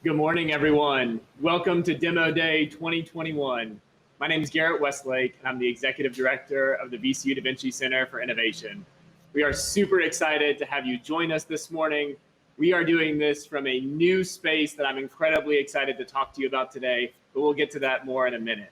Good morning, everyone. Welcome to Demo Day 2021. My name is Garrett Westlake, and I'm the Executive Director of the VCU Da Vinci Center for Innovation. We are super excited to have you join us this morning. We are doing this from a new space that I'm incredibly excited to talk to you about today, but we'll get to that more in a minute.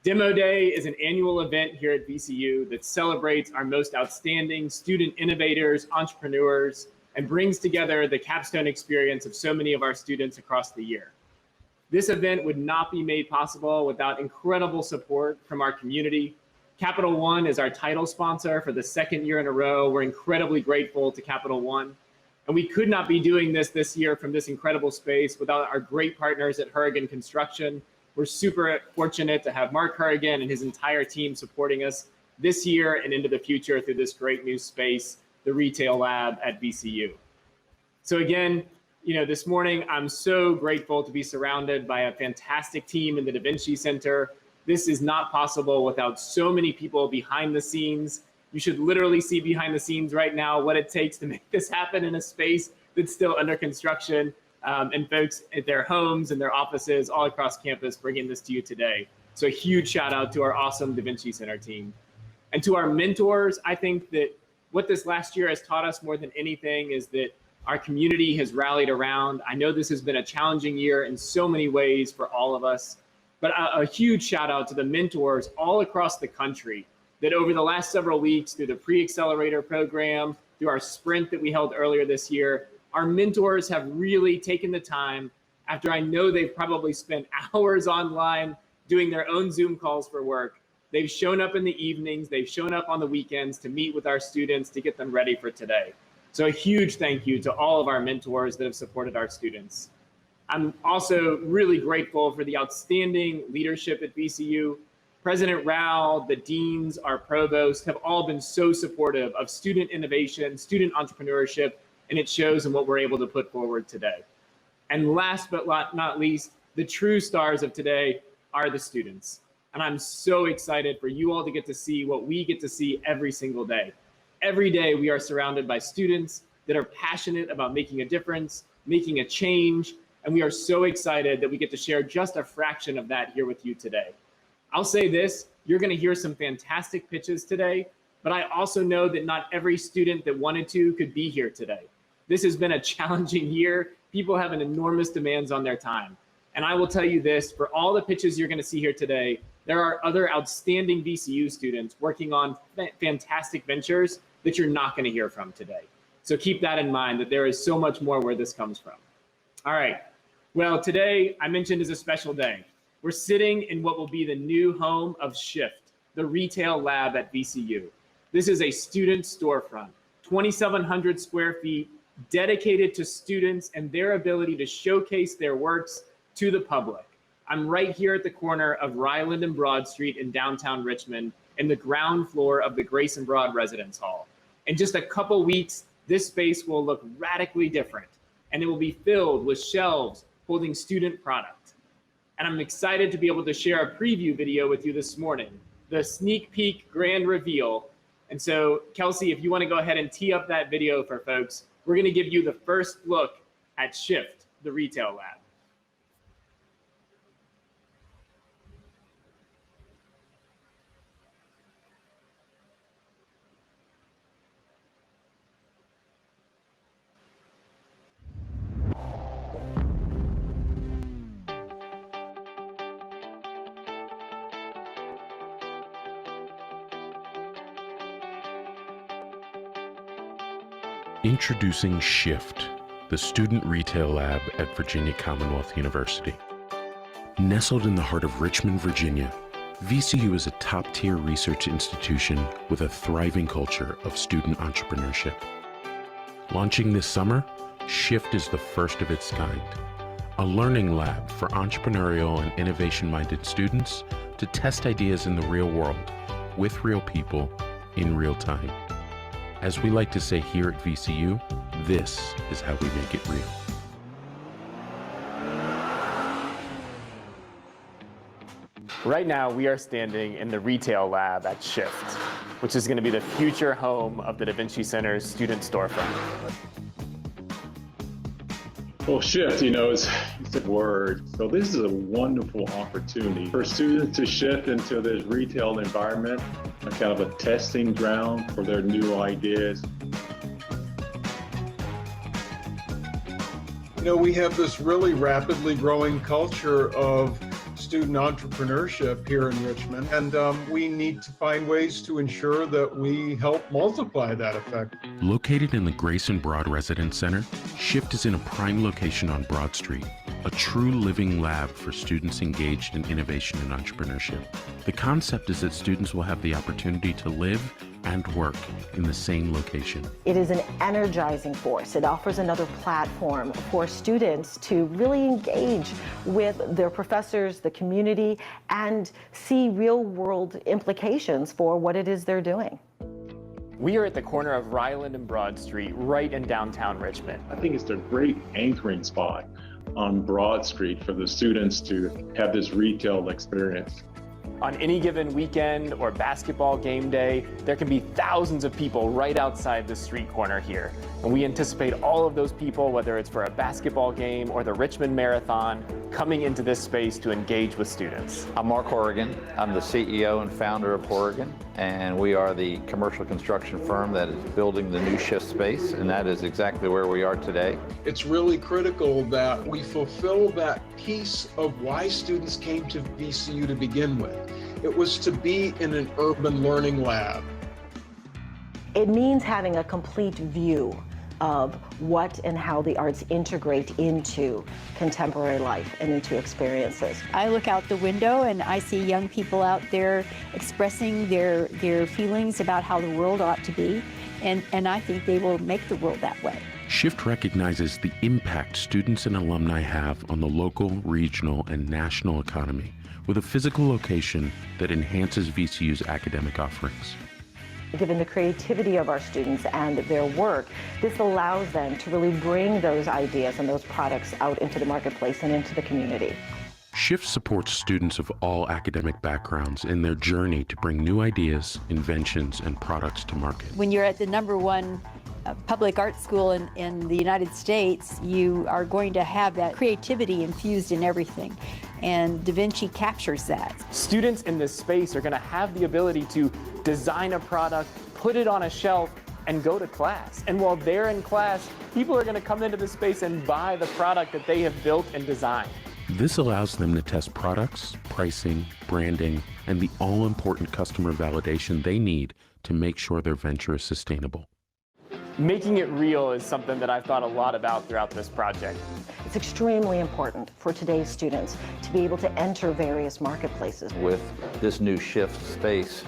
Demo Day is an annual event here at VCU that celebrates our most outstanding student innovators, entrepreneurs, and brings together the capstone experience of so many of our students across the year. This event would not be made possible without incredible support from our community. Capital One is our title sponsor for the second year in a row. We're incredibly grateful to Capital One. And we could not be doing this year from this incredible space without our great partners at Hourigan Construction. We're super fortunate to have Mark Herrigan and his entire team supporting us this year and into the future through this great new space, the retail lab at VCU. So again, this morning, I'm so grateful to be surrounded by a fantastic team in the Da Vinci Center. This is not possible without so many people behind the scenes. You should literally see behind the scenes right now what it takes to make this happen in a space that's still under construction, and folks at their homes and their offices all across campus bringing this to you today. So a huge shout out to our awesome Da Vinci Center team. And to our mentors, I think that what this last year has taught us more than anything is that our community has rallied around. I know this has been a challenging year in so many ways for all of us, but a huge shout out to the mentors all across the country that over the last several weeks through the pre-accelerator program, through our sprint that we held earlier this year, our mentors have really taken the time, after I know they've probably spent hours online doing their own Zoom calls for work. They've shown up in the evenings, they've shown up on the weekends to meet with our students to get them ready for today. So a huge thank you to all of our mentors that have supported our students. I'm also really grateful for the outstanding leadership at VCU. President Rao, the deans, our provost have all been so supportive of student innovation, student entrepreneurship, and it shows in what we're able to put forward today. And last but not least, the true stars of today are the students. And I'm so excited for you all to get to see what we get to see every single day. Every day we are surrounded by students that are passionate about making a difference, making a change, and we are so excited that we get to share just a fraction of that here with you today. I'll say this, you're gonna hear some fantastic pitches today, but I also know that not every student that wanted to could be here today. This has been a challenging year. People have an enormous demands on their time. And I will tell you this, for all the pitches you're gonna see here today, there are other outstanding VCU students working on fantastic ventures that you're not gonna hear from today. So keep that in mind, that there is so much more where this comes from. All right, well, today I mentioned is a special day. We're sitting in what will be the new home of Shift, the retail lab at VCU. This is a student storefront, 2,700 square feet, dedicated to students and their ability to showcase their works to the public. I'm right here at the corner of Ryland and Broad Street in downtown Richmond, in the ground floor of the Grace and Broad Residence Hall. In just a couple weeks, this space will look radically different, and it will be filled with shelves holding student product. And I'm excited to be able to share a preview video with you this morning, the sneak peek grand reveal. And so, Kelsey, if you want to go ahead and tee up that video for folks, we're going to give you the first look at Shift, the retail lab. Introducing Shift, the student retail lab at Virginia Commonwealth University. Nestled in the heart of Richmond, Virginia, VCU is a top-tier research institution with a thriving culture of student entrepreneurship. Launching this summer, Shift is the first of its kind, a learning lab for entrepreneurial and innovation-minded students to test ideas in the real world, with real people, in real time. As we like to say here at VCU, this is how we make it real. Right now, we are standing in the retail lab at Shift, which is going to be the future home of the Da Vinci Center's student storefront. Well, shift, it's a word. So this is a wonderful opportunity for students to shift into this retail environment, a kind of a testing ground for their new ideas. We have this really rapidly growing culture of student entrepreneurship here in Richmond, and we need to find ways to ensure that we help multiply that effect. Located in the Grayson Broad Residence Center, Shift is in a prime location on Broad Street, a true living lab for students engaged in innovation and entrepreneurship. The concept is that students will have the opportunity to live and work in the same location. It is an energizing force. It offers another platform for students to really engage with their professors, the community, and see real-world implications for what it is they're doing. We are at the corner of Ryland and Broad Street, right in downtown Richmond. I think it's a great anchoring spot on Broad Street for the students to have this retail experience. On any given weekend or basketball game day, there can be thousands of people right outside the street corner here. And we anticipate all of those people, whether it's for a basketball game or the Richmond Marathon, coming into this space to engage with students. I'm Mark Hourigan. I'm the CEO and founder of Hourigan, and we are the commercial construction firm that is building the new shift space, and that is exactly where we are today. It's really critical that we fulfill that piece of why students came to VCU to begin with. It was to be in an urban learning lab. It means having a complete view of what and how the arts integrate into contemporary life and into experiences. I look out the window and I see young people out there expressing their feelings about how the world ought to be, and I think they will make the world that way. Shift recognizes the impact students and alumni have on the local, regional, and national economy with a physical location that enhances VCU's academic offerings. Given the creativity of our students and their work, this allows them to really bring those ideas and those products out into the marketplace and into the community. Shift supports students of all academic backgrounds in their journey to bring new ideas, inventions, and products to market. When you're at the #1 public art school in the United States, you are going to have that creativity infused in everything, and Da Vinci captures that. Students in this space are going to have the ability to design a product, put it on a shelf, and go to class. And while they're in class, people are going to come into the space and buy the product that they have built and designed. This allows them to test products, pricing, branding, and the all-important customer validation they need to make sure their venture is sustainable. Making it real is something that I've thought a lot about throughout this project. It's extremely important for today's students to be able to enter various marketplaces. With this new shift space,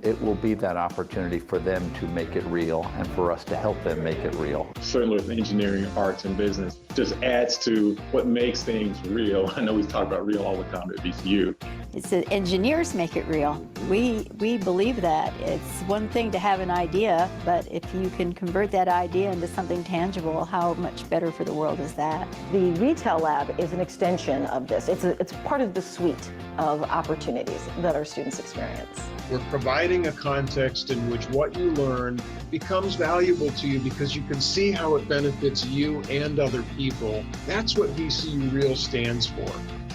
it will be that opportunity for them to make it real and for us to help them make it real. Certainly with engineering, arts, and business, just adds to what makes things real. I know we talk about real all the time at VCU. It's the engineers make it real. We believe that. It's one thing to have an idea, but if you can convert that idea into something tangible, how much better for the world is that? The retail lab is an extension of this. It's part of the suite of opportunities that our students experience. We're providing a context in which what you learn becomes valuable to you because you can see how it benefits you and other people. That's what VCU Real stands for.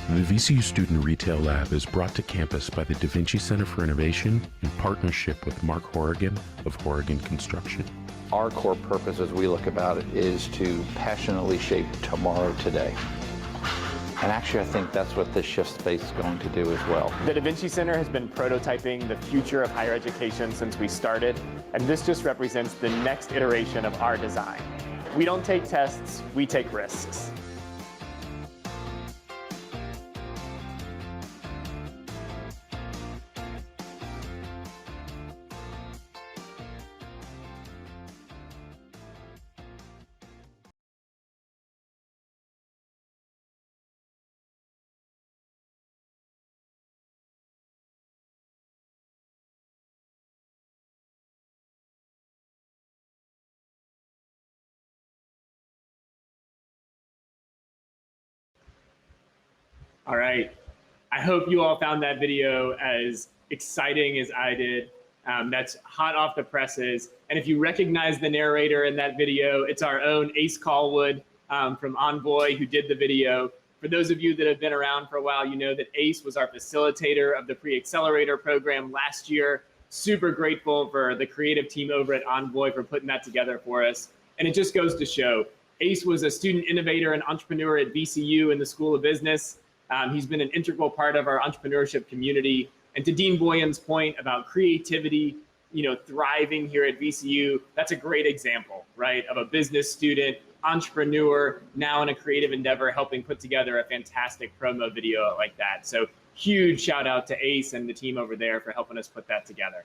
The VCU Student Retail Lab is brought to campus by the Da Vinci Center for Innovation in partnership with Mark Hourigan of Hourigan Construction. Our core purpose as we look about it is to passionately shape tomorrow today. And actually, I think that's what this shift space is going to do as well. The Da Vinci Center has been prototyping the future of higher education since we started, and this just represents the next iteration of our design. We don't take tests, we take risks. All right. I hope you all found that video as exciting as I did. That's hot off the presses. And if you recognize the narrator in that video, it's our own Ace Callwood. from Envoy, who did the video. For those of you that have been around for a while, you know that Ace was our facilitator of the pre-accelerator program last year. Super grateful for the creative team over at Envoy for putting that together for us. And it just goes to show, Ace was a student innovator and entrepreneur at VCU in the School of Business. He's been an integral part of our entrepreneurship community. And to Dean Boyan's point about creativity, thriving here at VCU, that's a great example, right, of a business student, entrepreneur, now in a creative endeavor, helping put together a fantastic promo video like that. So huge shout out to Ace and the team over there for helping us put that together.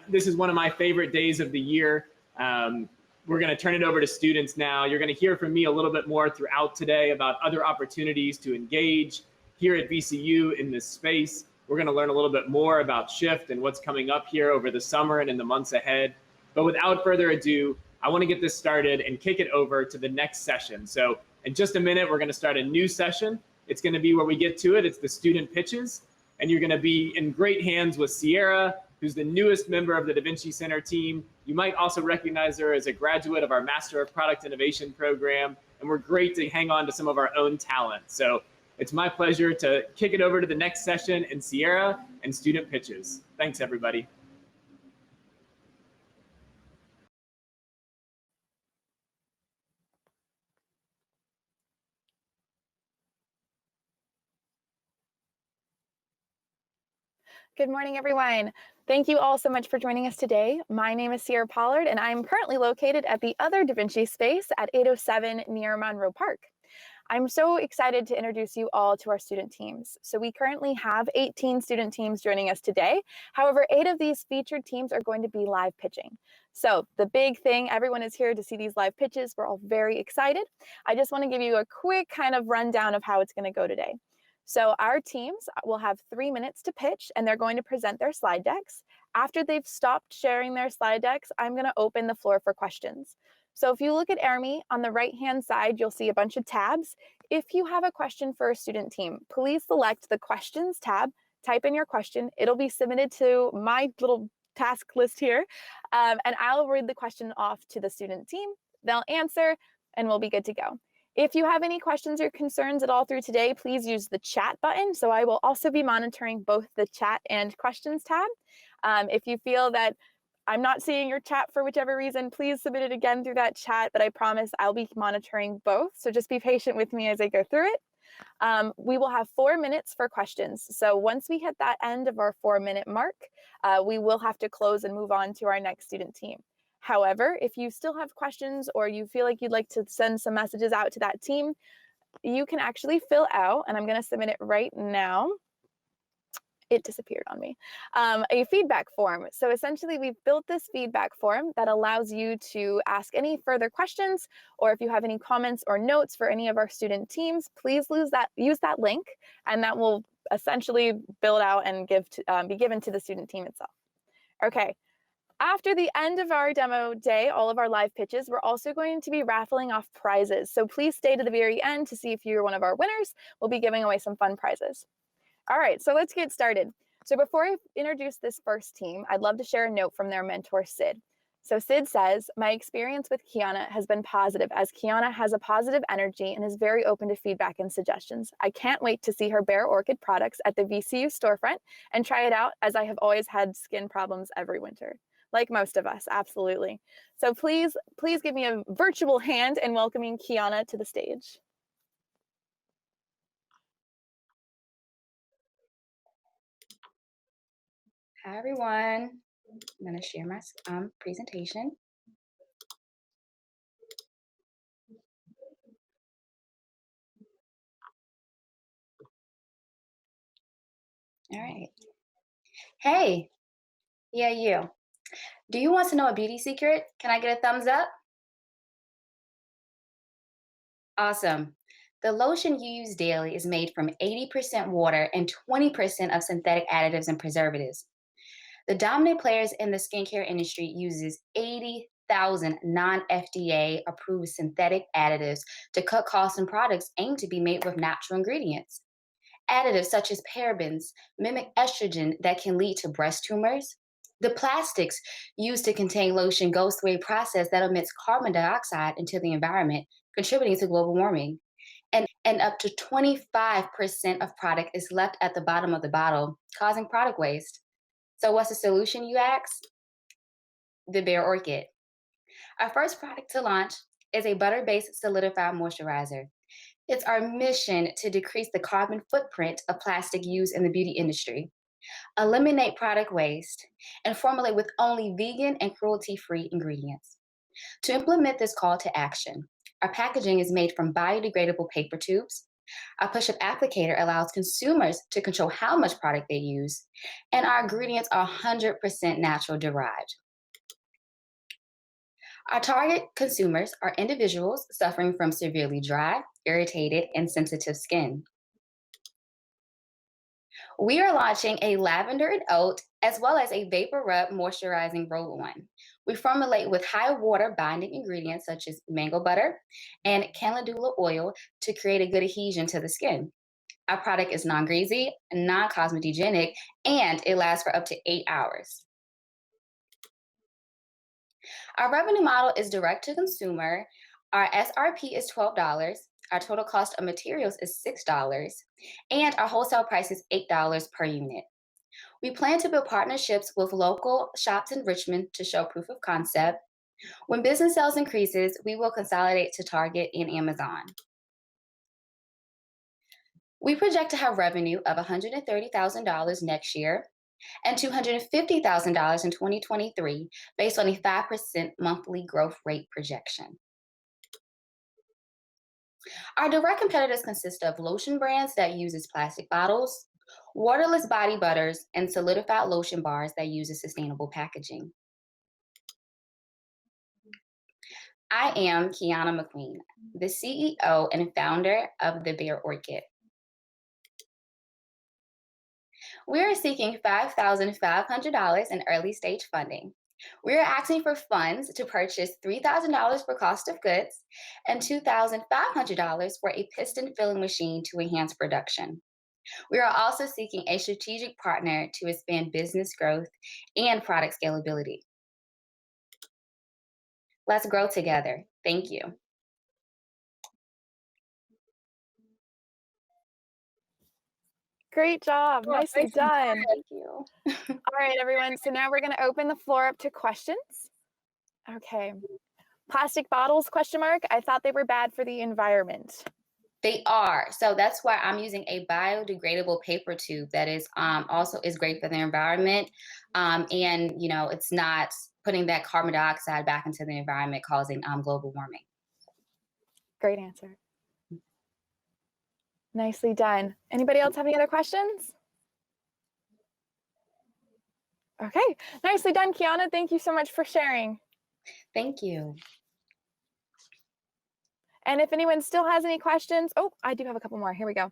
This is one of my favorite days of the year. We're going to turn it over to students now. You're going to hear from me a little bit more throughout today about other opportunities to engage here at VCU in this space. We're going to learn a little bit more about Shift and what's coming up here over the summer and in the months ahead. But without further ado, I want to get this started and kick it over to the next session. So in just a minute, we're going to start a new session. It's going to be where we get to it. It's the student pitches. And you're going to be in great hands with Sierra, who's the newest member of the Da Vinci Center team. You might also recognize her as a graduate of our Master of Product Innovation program. And we're great to hang on to some of our own talent. So it's my pleasure to kick it over to the next session in Sierra and student pitches. Thanks, everybody. Good morning, everyone. Thank you all so much for joining us today. My name is Sierra Pollard, and I'm currently located at the other Da Vinci space at 807 near Monroe Park. I'm so excited to introduce you all to our student teams. So we currently have 18 student teams joining us today. However, 8 of these featured teams are going to be live pitching. So the big thing, everyone is here to see these live pitches. We're all very excited. I just want to give you a quick kind of rundown of how it's going to go today. So our teams will have 3 minutes to pitch, and they're going to present their slide decks. After they've stopped sharing their slide decks, I'm going to open the floor for questions. So if you look at AirMe, on the right-hand side, you'll see a bunch of tabs. If you have a question for a student team, please select the Questions tab, type in your question. It'll be submitted to my little task list here, and I'll read the question off to the student team. They'll answer, and we'll be good to go. If you have any questions or concerns at all through today, please use the chat button. So I will also be monitoring both the chat and questions tab. If you feel that I'm not seeing your chat for whichever reason, please submit it again through that chat, but I promise I'll be monitoring both. So just be patient with me as I go through it. We will have 4 minutes for questions. So once we hit that end of our 4-minute mark, we will have to close and move on to our next student team. However, if you still have questions or you feel like you'd like to send some messages out to that team, you can actually fill out, and I'm going to submit it right now. It disappeared on me, a feedback form. So essentially, we've built this feedback form that allows you to ask any further questions, or if you have any comments or notes for any of our student teams, please use that link, and that will essentially build out and be given to the student team itself. Okay. After the end of our demo day, all of our live pitches, we're also going to be raffling off prizes. So please stay to the very end to see if you're one of our winners. We'll be giving away some fun prizes. All right, so let's get started. So before I introduce this first team, I'd love to share a note from their mentor, Sid. So Sid says, my experience with Kiana has been positive, as Kiana has a positive energy and is very open to feedback and suggestions. I can't wait to see her Bare Orchid products at the VCU storefront and try it out, as I have always had skin problems every winter. Like most of us, absolutely. So please give me a virtual hand in welcoming Kiana to the stage. Hi, everyone. I'm going to share my presentation. All right. Hey, yeah, you. Do you want to know a beauty secret? Can I get a thumbs up? Awesome. The lotion you use daily is made from 80% water and 20% of synthetic additives and preservatives. The dominant players in the skincare industry uses 80,000 non-FDA approved synthetic additives to cut costs in products aimed to be made with natural ingredients. Additives such as parabens mimic estrogen that can lead to breast tumors. The plastics used to contain lotion goes through a process that emits carbon dioxide into the environment, contributing to global warming. And up to 25% of product is left at the bottom of the bottle, causing product waste. So what's the solution, you ask? The Bare Orchid. Our first product to launch is a butter-based Solidify Moisturizer. It's our mission to decrease the carbon footprint of plastic used in the beauty industry, eliminate product waste, and formulate with only vegan and cruelty-free ingredients. To implement this call to action, our packaging is made from biodegradable paper tubes. Our push-up applicator allows consumers to control how much product they use, and our ingredients are 100% natural derived. Our target consumers are individuals suffering from severely dry, irritated, and sensitive skin. We are launching a lavender and oat, as well as a vapor rub moisturizing roll-on. We formulate with high water binding ingredients such as mango butter and calendula oil to create a good adhesion to the skin. Our product is non-greasy, non-cosmetogenic, and it lasts for up to 8 hours. Our revenue model is direct to consumer. Our SRP is $12. Our total cost of materials is $6, and our wholesale price is $8 per unit. We plan to build partnerships with local shops in Richmond to show proof of concept. When business sales increases, we will consolidate to Target and Amazon. We project to have revenue of $130,000 next year and $250,000 in 2023, based on a 5% monthly growth rate projection. Our direct competitors consist of lotion brands that uses plastic bottles, waterless body butters, and solidified lotion bars that uses sustainable packaging. I am Kiana McQueen, the CEO and founder of the Bare Orchid. We are seeking $5,500 in early stage funding. We are asking for funds to purchase $3,000 for cost of goods and $2,500 for a piston filling machine to enhance production. We are also seeking a strategic partner to expand business growth and product scalability. Let's grow together. Thank you. Great job. Nicely done. Thank you. All right, everyone. So now we're going to open the floor up to questions. Okay. Plastic bottles, question mark. I thought they were bad for the environment. They are. So that's why I'm using a biodegradable paper tube that is also is great for the environment. And, you know, it's not putting that carbon dioxide back into the environment, causing global warming. Great answer. Nicely done. Anybody else have any other questions? Okay, nicely done, Kiana. Thank you so much for sharing. Thank you. And if anyone still has any questions, oh, I do have a couple more. Here we go.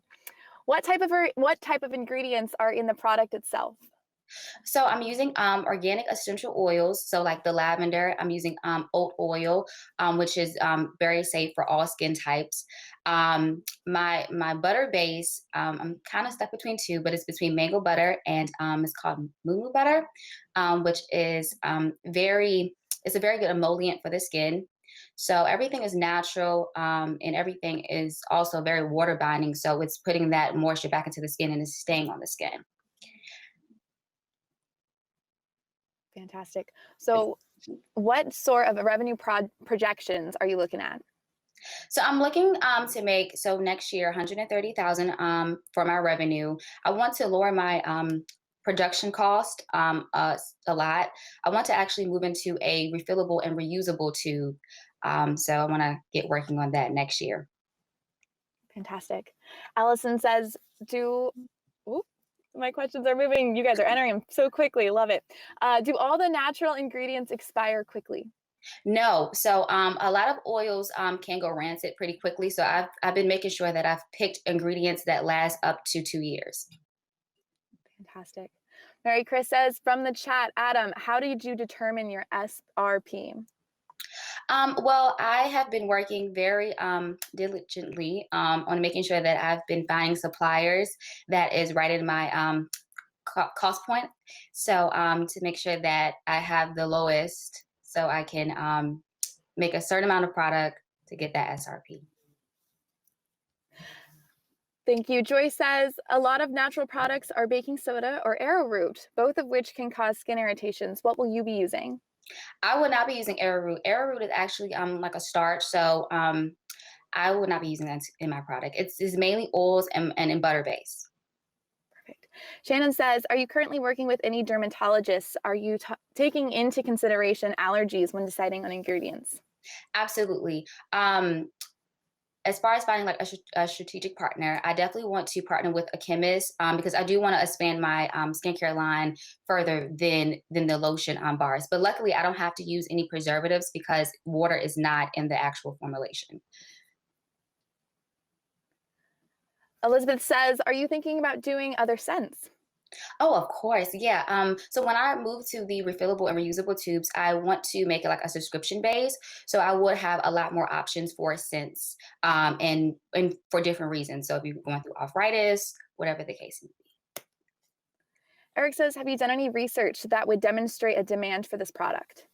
What type of ingredients are in the product itself? So I'm using organic essential oils. So like the lavender, I'm using oat oil, which is very safe for all skin types. My butter base, I'm kind of stuck between two, but it's between mango butter and it's called moo butter, which is it's a very good emollient for the skin. So everything is natural, and everything is also very water binding. So it's putting that moisture back into the skin and it's staying on the skin. Fantastic. So what sort of revenue projections are you looking at? So I'm looking to make, so next year, $130,000 for my revenue. I want to lower my production cost a lot. I want to actually move into a refillable and reusable tube. So I want to get working on that next year. Fantastic. Allison says, my questions are moving. You guys are entering them so quickly. Love it. Do all the natural ingredients expire quickly? No. So a lot of oils can go rancid pretty quickly. So I've been making sure that I've picked ingredients that last up to 2 years. Fantastic. Mary Chris says, from the chat, Adam, how did you determine your SRP? Well, I have been working very diligently on making sure that I've been finding suppliers that is right in my cost point. So to make sure that I have the lowest, so I can make a certain amount of product to get that SRP. Thank you. Joy says, a lot of natural products are baking soda or arrowroot, both of which can cause skin irritations. What will you be using? I would not be using arrowroot. Arrowroot is actually like a starch, so I would not be using that in my product. It's mainly oils and in butter base. Perfect. Shannon says, are you currently working with any dermatologists? Are you taking into consideration allergies when deciding on ingredients? Absolutely. As far as finding like a strategic partner, I definitely want to partner with a chemist because I do want to expand my skincare line further than the lotion bars. But luckily, I don't have to use any preservatives because water is not in the actual formulation. Elizabeth says, are you thinking about doing other scents? Oh, of course. Yeah. So when I moved to the refillable and reusable tubes, I want to make it like a subscription base. So I would have a lot more options for scents and for different reasons. So if you're going through arthritis, whatever the case may be. Eric says, have you done any research that would demonstrate a demand for this product?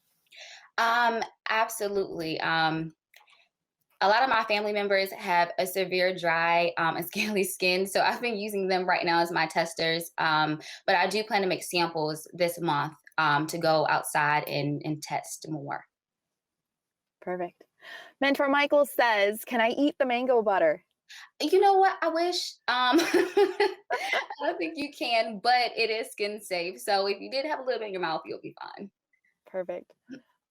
Absolutely. A lot of my family members have a severe dry and scaly skin, so I've been using them right now as my testers. But I do plan to make samples this month to go outside and test more. Perfect. Mentor Michael says, can I eat the mango butter? You know what? I wish. I don't think you can, but it is skin safe. So if you did have a little bit in your mouth, you'll be fine. Perfect.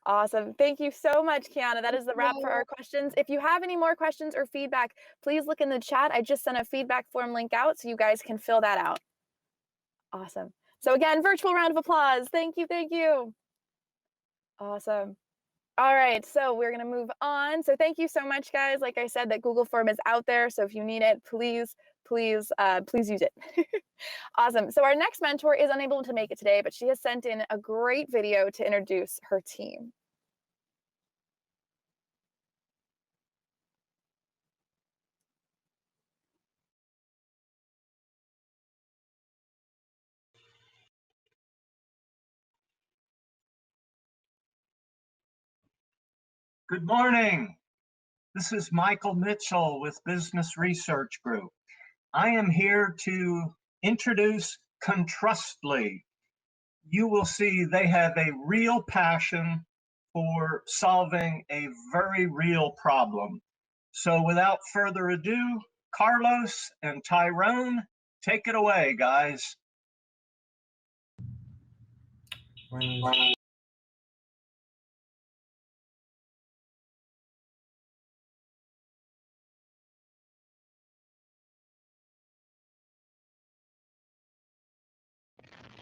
Awesome. Thank you so much, Kiana. That is the wrap for our questions. If you have any more questions or feedback, please look in the chat. I just sent a feedback form link out so you guys can fill that out. Awesome. So again, virtual round of applause. Thank you. Thank you. Awesome. All right, so we're going to move on. So thank you so much, guys. Like I said, that Google form is out there. So if you need it, please use it. Awesome. So our next mentor is unable to make it today, but she has sent in a great video to introduce her team. Good morning. This is Michael Mitchell with Business Research Group. I am here to introduce Contrustly. You will see they have a real passion for solving a very real problem. So without further ado, Carlos and Tyrone, take it away, guys.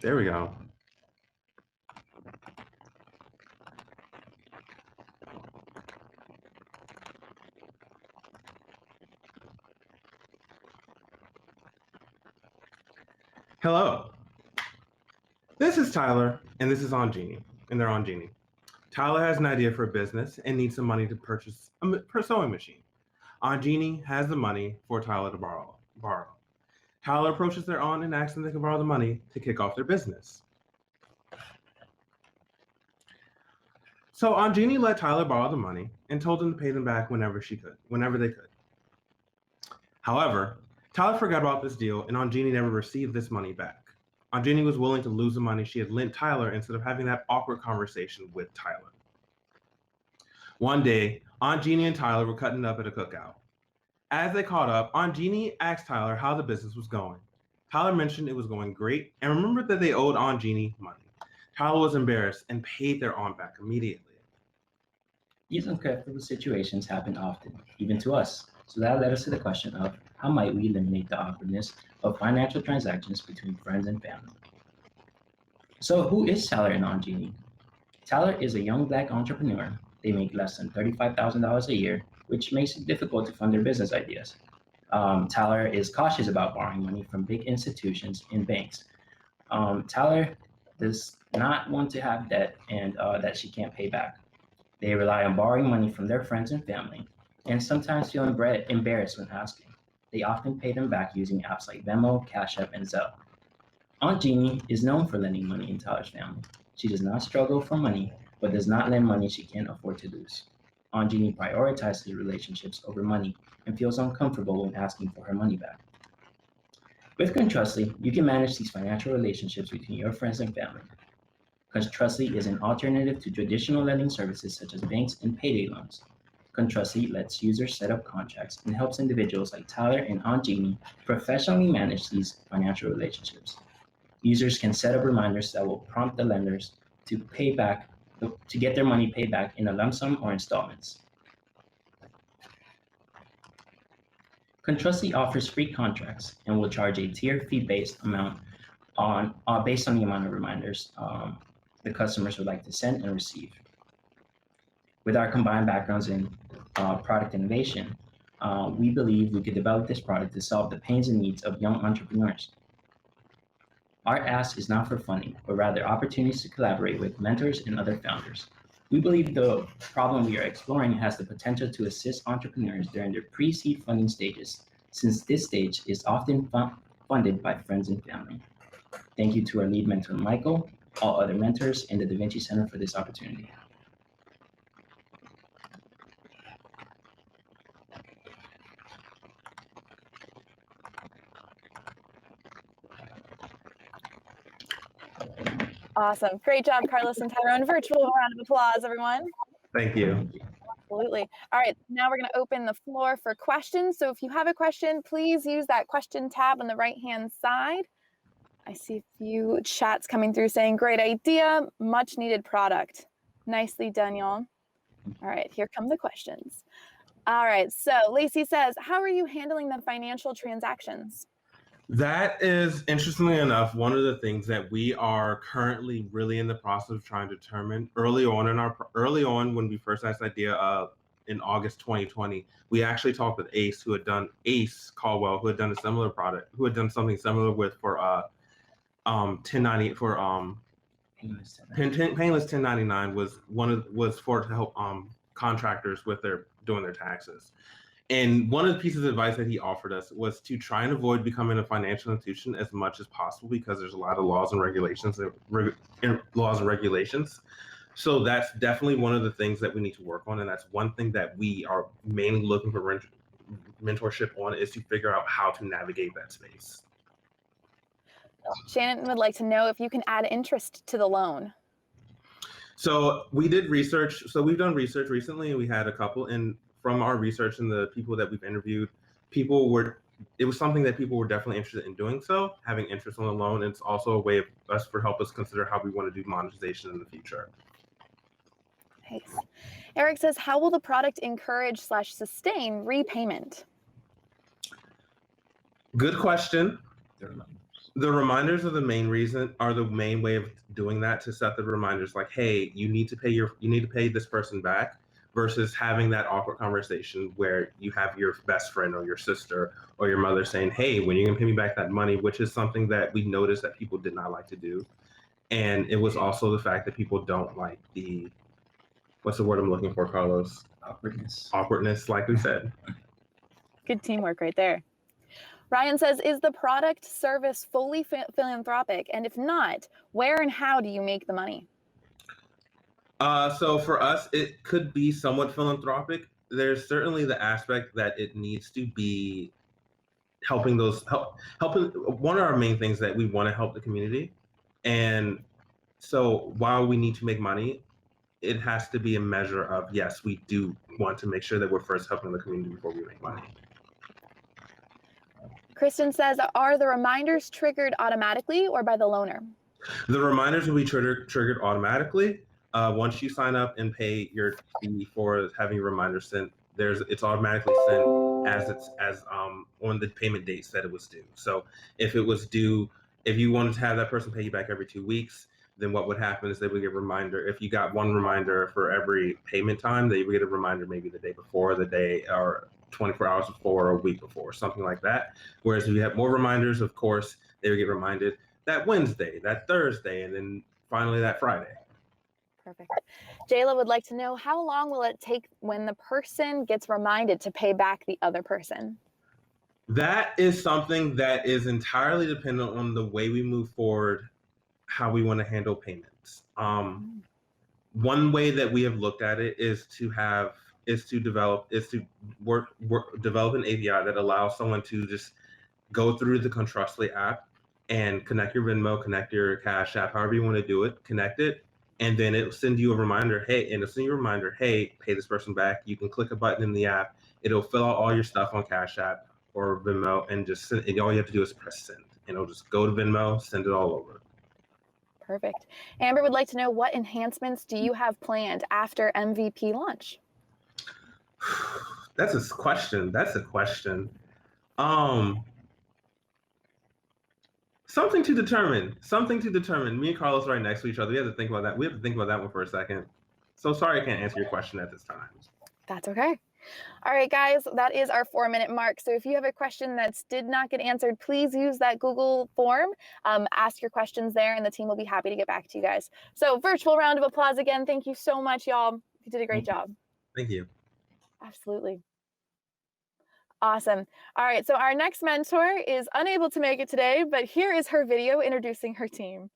There we go. Hello. This is Tyler, and this is On Genie, and they're On Genie. Tyler has an idea for a business and needs some money to purchase a sewing machine. On Genie has the money for Tyler to borrow. Tyler approaches their aunt and asks them if they can borrow the money to kick off their business. So Aunt Jeannie let Tyler borrow the money and told him to pay them back whenever they could. However, Tyler forgot about this deal and Aunt Jeannie never received this money back. Aunt Jeannie was willing to lose the money she had lent Tyler instead of having that awkward conversation with Tyler. One day, Aunt Jeannie and Tyler were cutting up at a cookout. As they caught up, Aunt Jeannie asked Tyler how the business was going. Tyler mentioned it was going great and remembered that they owed Aunt Jeannie money. Tyler was embarrassed and paid their aunt back immediately. These uncomfortable situations happen often, even to us. So that led us to the question of how might we eliminate the awkwardness of financial transactions between friends and family? So who is Tyler and Aunt Jeannie? Tyler is a young Black entrepreneur. They make less than $35,000 a year, which makes it difficult to fund their business ideas. Tyler is cautious about borrowing money from big institutions and banks. Tyler does not want to have debt and that she can't pay back. They rely on borrowing money from their friends and family, and sometimes feel embarrassed when asking. They often pay them back using apps like Venmo, Cash App, and Zelle. Aunt Jeannie is known for lending money in Tyler's family. She does not struggle for money, but does not lend money she can't afford to lose. Jeannie prioritizes relationships over money and feels uncomfortable when asking for her money back. With Contrustly, you can manage these financial relationships between your friends and family. Contrustly is an alternative to traditional lending services such as banks and payday loans. Contrustly lets users set up contracts and helps individuals like Tyler and Aunt Jeannie professionally manage these financial relationships. Users can set up reminders that will prompt the lenders to get their money paid back in a lump sum or installments. Contrustly offers free contracts and will charge a tier fee-based amount based on the amount of reminders the customers would like to send and receive. With our combined backgrounds in product innovation, we believe we could develop this product to solve the pains and needs of young entrepreneurs. Our ask is not for funding, but rather opportunities to collaborate with mentors and other founders. We believe the problem we are exploring has the potential to assist entrepreneurs during their pre-seed funding stages, since this stage is often funded by friends and family. Thank you to our lead mentor, Michael, all other mentors, and the Da Vinci Center for this opportunity. Awesome. Great job, Carlos and Tyrone. Virtual round of applause, everyone. Thank you. Absolutely. All right, now we're going to open the floor for questions. So if you have a question, please use that question tab on the right-hand side. I see a few chats coming through saying, great idea, much needed product. Nicely done, y'all. All right, here come the questions. All right, so Lacey says, how are you handling the financial transactions? That is, interestingly enough, one of the things that we are currently really in the process of trying to determine. Early on when we first had this idea in August 2020, we actually talked with Ace Caldwell, who had done a similar product, who had done something similar for 1090 for Painless 1099 was for to help contractors with doing their taxes. And one of the pieces of advice that he offered us was to try and avoid becoming a financial institution as much as possible, because there's a lot of laws and regulations. So that's definitely one of the things that we need to work on. And that's one thing that we are mainly looking for mentorship on, is to figure out how to navigate that space. Shannon would like to know if you can add interest to the loan. So we did research. So we've done research recently, and we had a couple. And from our research and the people that we've interviewed, it was something that people were definitely interested in doing, so having interest on the loan. It's also a way of help us consider how we want to do monetization in the future. Nice. Eric says, how will the product encourage/sustain repayment? Good question. The reminders are the main way of doing that, to set the reminders like, hey, you need to pay this person back, versus having that awkward conversation where you have your best friend or your sister or your mother saying, hey, when are you gonna pay me back that money, which is something that we noticed that people did not like to do. And it was also the fact that people don't like what's the word I'm looking for, Carlos? Awkwardness, like we said. Good teamwork right there. Ryan says, is the product service fully philanthropic? And if not, where and how do you make the money? So for us, it could be somewhat philanthropic. There's certainly the aspect that it needs to be helping. One of our main things that we want to help the community. And so while we need to make money, it has to be a measure of, yes, we do want to make sure that we're first helping the community before we make money. Kristen says, are the reminders triggered automatically or by the loaner? The reminders will be triggered automatically. Once you sign up and pay your fee for having your reminder sent, it's automatically sent as on the payment dates that it was due. So if it was due, if you wanted to have that person pay you back every 2 weeks, then what would happen is they would get a reminder. If you got one reminder for every payment time, they would get a reminder maybe the day before, the day, or 24 hours before, or a week before, something like that. Whereas if you have more reminders, of course, they would get reminded that Wednesday, that Thursday, and then finally that Friday. Perfect. Jayla would like to know, how long will it take when the person gets reminded to pay back the other person? That is something that is entirely dependent on the way we move forward, how we want to handle payments. One way that we have looked at it is is to develop develop an API that allows someone to just go through the Construstly app and connect your Venmo, connect your Cash App, however you want to do it, connect it, and then it'll send you a reminder, hey, pay this person back. You can click a button in the app. It'll fill out all your stuff on Cash App or Venmo, and just send, and all you have to do is press send, and it'll just go to Venmo, send it all over. Perfect. Amber would like to know, what enhancements do you have planned after MVP launch? That's a question. Something to determine. Me and Carlos are right next to each other. We have to think about that. We have to think about that one for a second. So sorry I can't answer your question at this time. That's okay. All right, guys, that is our 4-minute mark. So if you have a question that did not get answered, please use that Google form. Ask your questions there, and the team will be happy to get back to you guys. So virtual round of applause again. Thank you so much, y'all. You did a great job. Thank you. Absolutely. Awesome. All right, so our next mentor is unable to make it today, but here is her video introducing her team.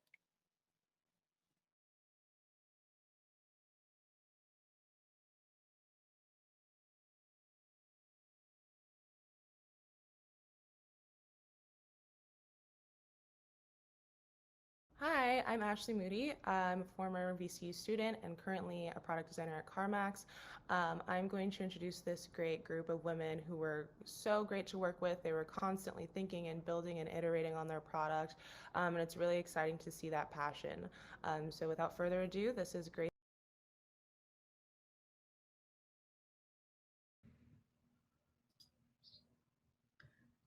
Hi, I'm Ashley Moody. I'm a former VCU student and currently a product designer at CarMax. I'm going to introduce this great group of women who were so great to work with. They were constantly thinking and building and iterating on their product, and it's really exciting to see that passion. So without further ado, this is Grace.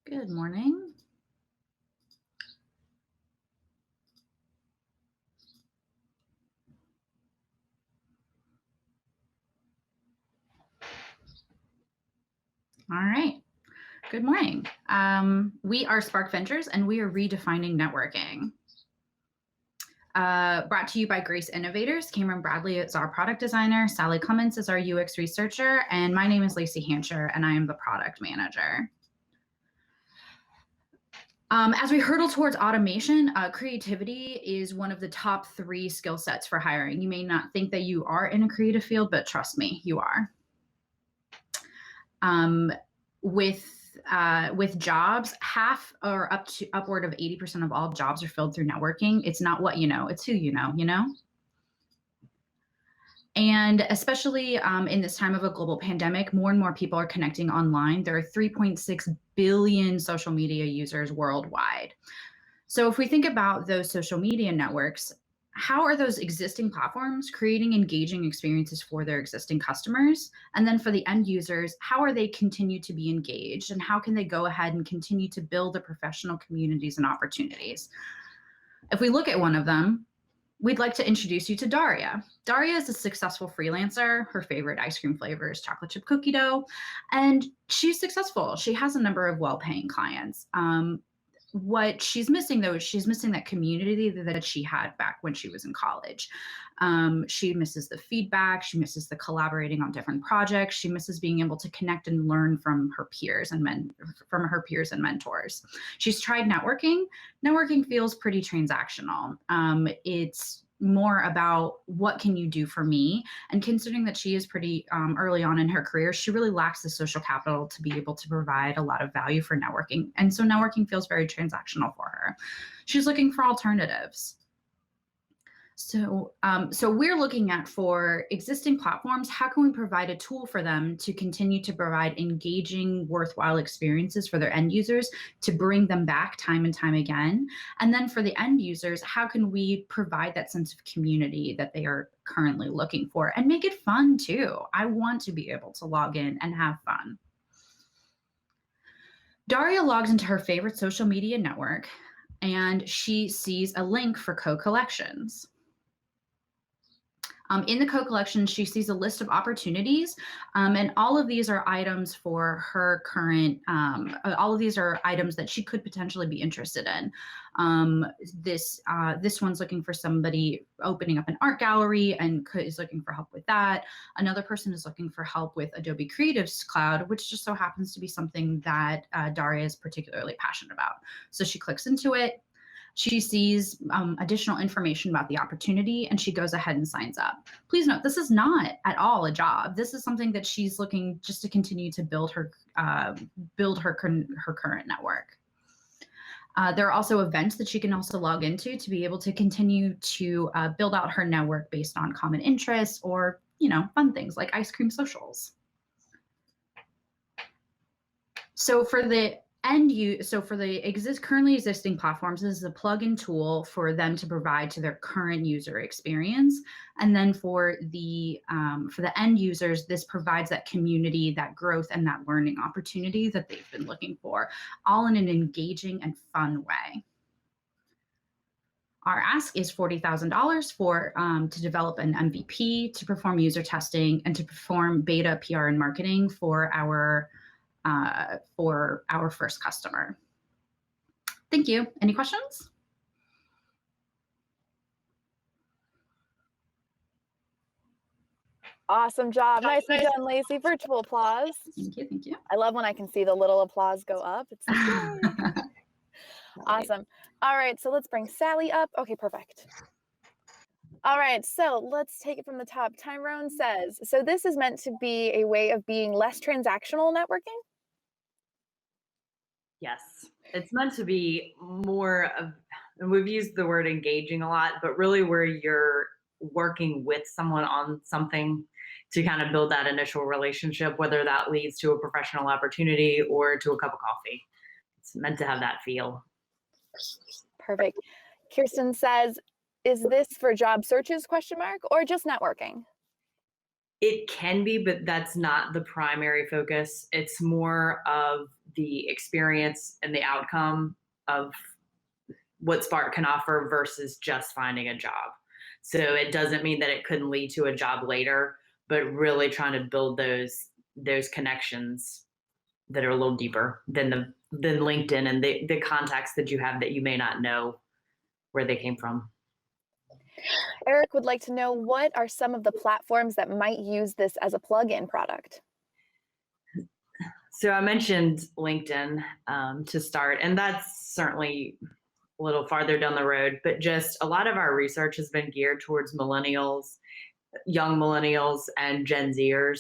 Good morning. All right. Good morning. We are Spark Ventures, and we are redefining networking. Brought to you by Grace Innovators. Cameron Bradley is our product designer. Sally Clements is our UX researcher. And my name is Lacey Hancher, and I am the product manager. As we hurdle towards automation, creativity is one of the top 3 skill sets for hiring. You may not think that you are in a creative field, but trust me, you are. With jobs, half or upward of 80% of all jobs are filled through networking. It's not what you know, it's who you know? And especially in this time of a global pandemic, more and more people are connecting online. There are 3.6 billion social media users worldwide. So if we think about those social media networks, how are those existing platforms creating engaging experiences for their existing customers? And then for the end users, how are they continue to be engaged, and how can they go ahead and continue to build their professional communities and opportunities? If we look at one of them, we'd like to introduce you to Daria. Daria is a successful freelancer. Her favorite ice cream flavor is chocolate chip cookie dough, and she's successful. She has a number of well-paying clients. What she's missing, though, is she's missing that community that she had back when she was in college. She misses the feedback. She misses the collaborating on different projects. She misses being able to connect and learn from her peers and mentors. She's tried networking. Networking feels pretty transactional. It's more about what can you do for me, and considering that she is pretty early on in her career, she really lacks the social capital to be able to provide a lot of value for networking, and so networking feels very transactional for her. She's looking for alternatives. So we're looking at, for existing platforms, how can we provide a tool for them to continue to provide engaging, worthwhile experiences for their end users, to bring them back time and time again? And then for the end users, how can we provide that sense of community that they are currently looking for, and make it fun too? I want to be able to log in and have fun. Daria logs into her favorite social media network, and she sees a link for co-collections. In the co-collection, she sees a list of opportunities, and all of these are items for her current, all of these are items that she could potentially be interested in. This one's looking for somebody opening up an art gallery and is looking for help with that. Another person is looking for help with Adobe Creative Cloud, which just so happens to be something that Daria is particularly passionate about. So she clicks into it. She sees additional information about the opportunity and she goes ahead and signs up. Please note, this is not at all a job. This is something that she's looking just to continue to build her current network. There are also events that she can also log into to be able to continue to build out her network based on common interests or, you know, fun things like ice cream socials. So for the currently existing platforms, this is a plug-in tool for them to provide to their current user experience. And then for the end users, this provides that community, that growth, and that learning opportunity that they've been looking for, all in an engaging and fun way. Our ask is $40,000 for to develop an MVP, to perform user testing, and to perform beta PR and marketing for our first customer. Thank you. Any questions? Awesome job. Nicely done, Lacey. Virtual applause. Thank you. Thank you. I love when I can see the little applause go up. It's like, yay. Awesome. All right, so let's bring Sally up. Okay, perfect. All right, so let's take it from the top. Tyrone says, so this is meant to be a way of being less transactional networking? Yes, it's meant to be more of, and we've used the word engaging a lot, but really where you're working with someone on something to kind of build that initial relationship, whether that leads to a professional opportunity or to a cup of coffee. It's meant to have that feel. Perfect. Kirsten says, is this for job searches, question mark, or just networking? It can be, but that's not the primary focus. It's more of the experience and the outcome of what Spark can offer versus just finding a job. So it doesn't mean that it couldn't lead to a job later, but really trying to build those connections that are a little deeper than LinkedIn and the contacts that you have that you may not know where they came from. Eric would like to know, what are some of the platforms that might use this as a plug-in product? So I mentioned LinkedIn to start, and that's certainly a little farther down the road, but just a lot of our research has been geared towards millennials, young millennials, and Gen Zers,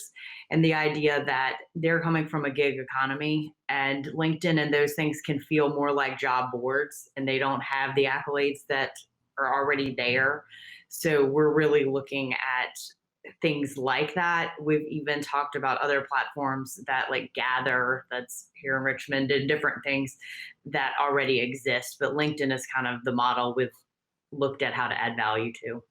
and the idea that they're coming from a gig economy, and LinkedIn and those things can feel more like job boards, and they don't have the accolades that are already there. So we're really looking at things like that. We've even talked about other platforms that like Gather, that's here in Richmond, and different things that already exist. But LinkedIn is kind of the model we've looked at how to add value to.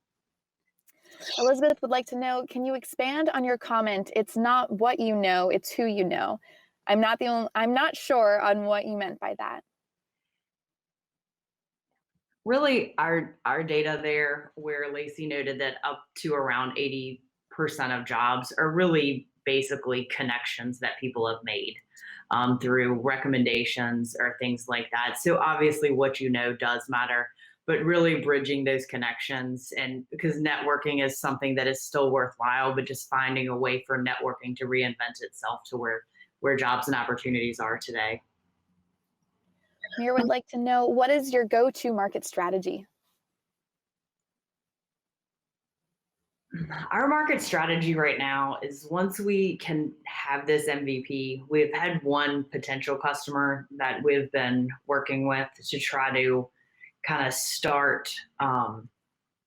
Elizabeth would like to know, can you expand on your comment? It's not what you know, it's who you know. I'm not sure on what you meant by that. Really, our data there, where Lacey noted that up to around 80% of jobs are really basically connections that people have made through recommendations or things like that. So obviously what you know does matter, but really bridging those connections, and because networking is something that is still worthwhile, but just finding a way for networking to reinvent itself to where jobs and opportunities are today. Mir would like to know, what is your go-to market strategy? Our market strategy right now is, once we can have this MVP, we've had one potential customer that we've been working with to try to kind of start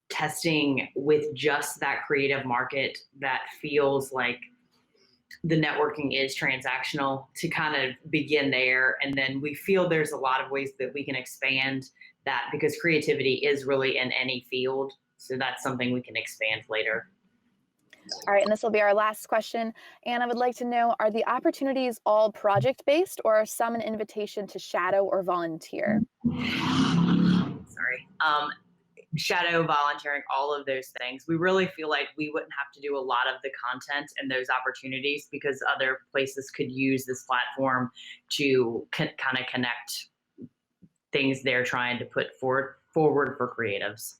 testing with just that creative market that feels like the networking is transactional, to kind of begin there. And then we feel there's a lot of ways that we can expand that, because creativity is really in any field. So that's something we can expand later. All right, and this will be our last question. And I would like to know, are the opportunities all project-based, or are some an invitation to shadow or volunteer? Sorry. Shadow, volunteering, all of those things. We really feel like we wouldn't have to do a lot of the content and those opportunities, because other places could use this platform to kind of connect things they're trying to put forward for creatives.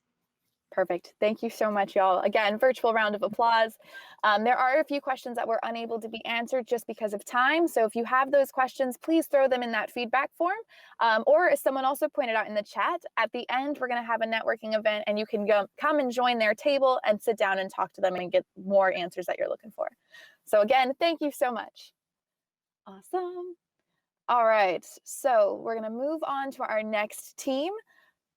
Perfect. Thank you so much, y'all. Again, virtual round of applause. There are a few questions that were unable to be answered just because of time. So if you have those questions, please throw them in that feedback form. Or as someone also pointed out in the chat, at the end, we're going to have a networking event and you can come and join their table and sit down and talk to them and get more answers that you're looking for. So again, thank you so much. Awesome. All right, so we're going to move on to our next team.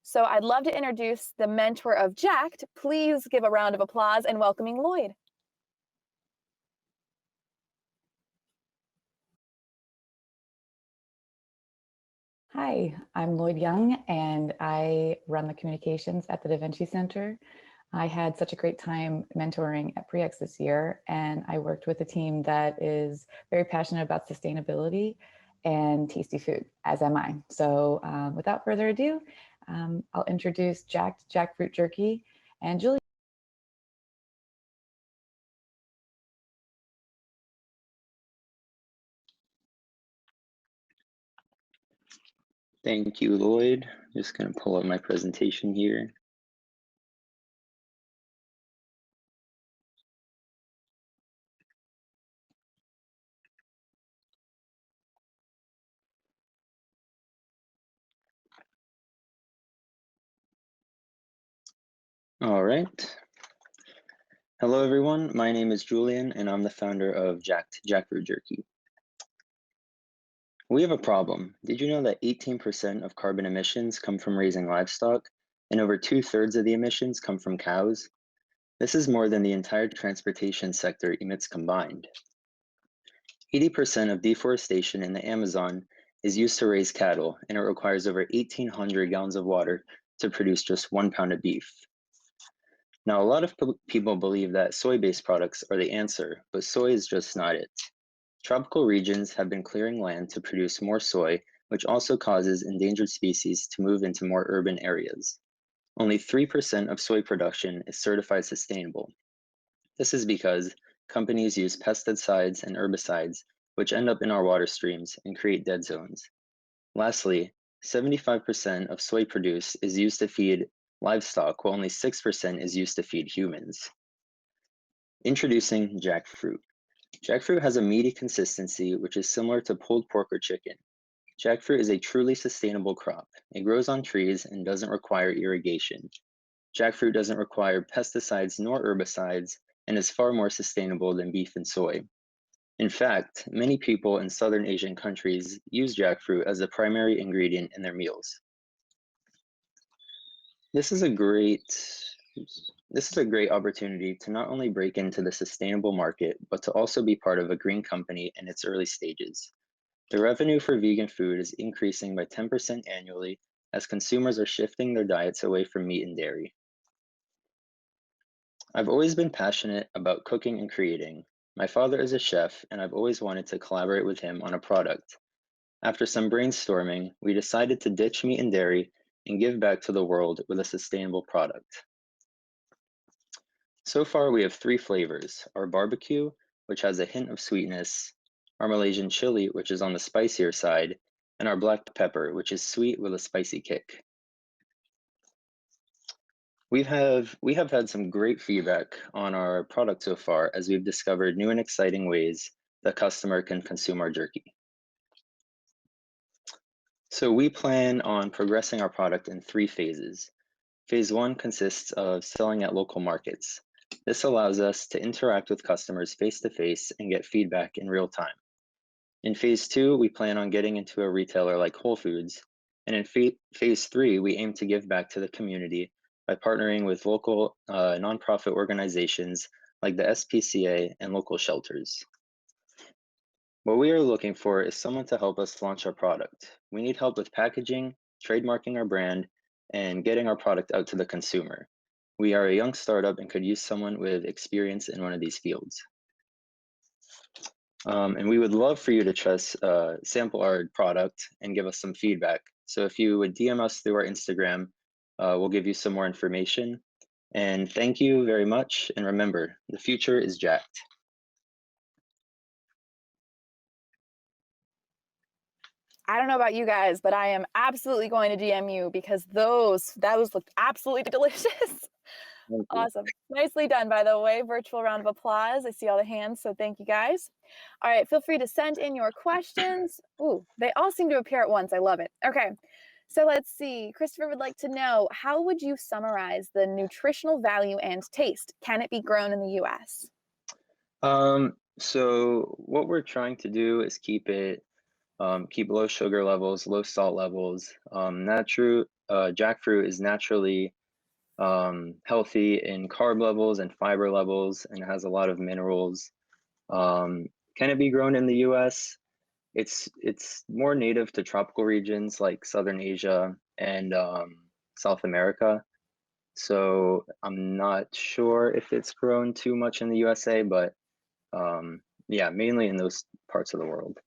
So I'd love to introduce the mentor of Jacked. Please give a round of applause and welcoming Lloyd. Hi, I'm Lloyd Young, and I run the communications at the Da Vinci Center. I had such a great time mentoring at PreEx this year, and I worked with a team that is very passionate about sustainability and tasty food, as am I. So without further ado, I'll introduce Jackfruit Jerky and Julie. Thank you, Lloyd. Just going to pull up my presentation here. All right. Hello, everyone. My name is Julian, and I'm the founder of Jackfruit Jerky. We have a problem. Did you know that 18% of carbon emissions come from raising livestock, and over 2/3 of the emissions come from cows? This is more than the entire transportation sector emits combined. 80% of deforestation in the Amazon is used to raise cattle, and it requires over 1,800 gallons of water to produce just 1 pound of beef. Now, a lot of people believe that soy-based products are the answer, but soy is just not it. Tropical regions have been clearing land to produce more soy, which also causes endangered species to move into more urban areas. Only 3% of soy production is certified sustainable. This is because companies use pesticides and herbicides, which end up in our water streams and create dead zones. Lastly, 75% of soy produced is used to feed livestock, while only 6% is used to feed humans. Introducing Jackfruit. Jackfruit has a meaty consistency, which is similar to pulled pork or chicken. Jackfruit is a truly sustainable crop. It grows on trees and doesn't require irrigation. Jackfruit doesn't require pesticides nor herbicides and is far more sustainable than beef and soy. In fact, many people in Southern Asian countries use jackfruit as the primary ingredient in their meals. This is a great opportunity to not only break into the sustainable market, but to also be part of a green company in its early stages. The revenue for vegan food is increasing by 10% annually as consumers are shifting their diets away from meat and dairy. I've always been passionate about cooking and creating. My father is a chef, and I've always wanted to collaborate with him on a product. After some brainstorming, we decided to ditch meat and dairy and give back to the world with a sustainable product. So far, we have 3 flavors: our barbecue, which has a hint of sweetness, our Malaysian chili, which is on the spicier side, and our black pepper, which is sweet with a spicy kick. We have had some great feedback on our product so far, as we've discovered new and exciting ways the customer can consume our jerky. So we plan on progressing our product in 3 phases. Phase 1 consists of selling at local markets. This allows us to interact with customers face-to-face and get feedback in real time. In Phase 2, we plan on getting into a retailer like Whole Foods. And in Phase 3, we aim to give back to the community by partnering with local nonprofit organizations like the SPCA and local shelters. What we are looking for is someone to help us launch our product. We need help with packaging, trademarking our brand, and getting our product out to the consumer. We are a young startup and could use someone with experience in one of these fields. And we would love for you to sample our product and give us some feedback. So if you would DM us through our Instagram, we'll give you some more information. And thank you very much. And remember, the future is jacked. I don't know about you guys, but I am absolutely going to DM you because those looked absolutely delicious. Thank you. Awesome. Nicely done, by the way. Virtual round of applause. I see all the hands, so thank you guys. All right, feel free to send in your questions. Ooh, they all seem to appear at once. I love it. Okay, so let's see. Christopher would like to know, how would you summarize the nutritional value and taste? Can it be grown in the US? So what we're trying to do is keep low sugar levels, low salt levels. Jackfruit is naturally healthy in carb levels and fiber levels and has a lot of minerals. Can it be grown in the US? It's more native to tropical regions like Southern Asia and South America. So I'm not sure if it's grown too much in the USA, but yeah, mainly in those parts of the world.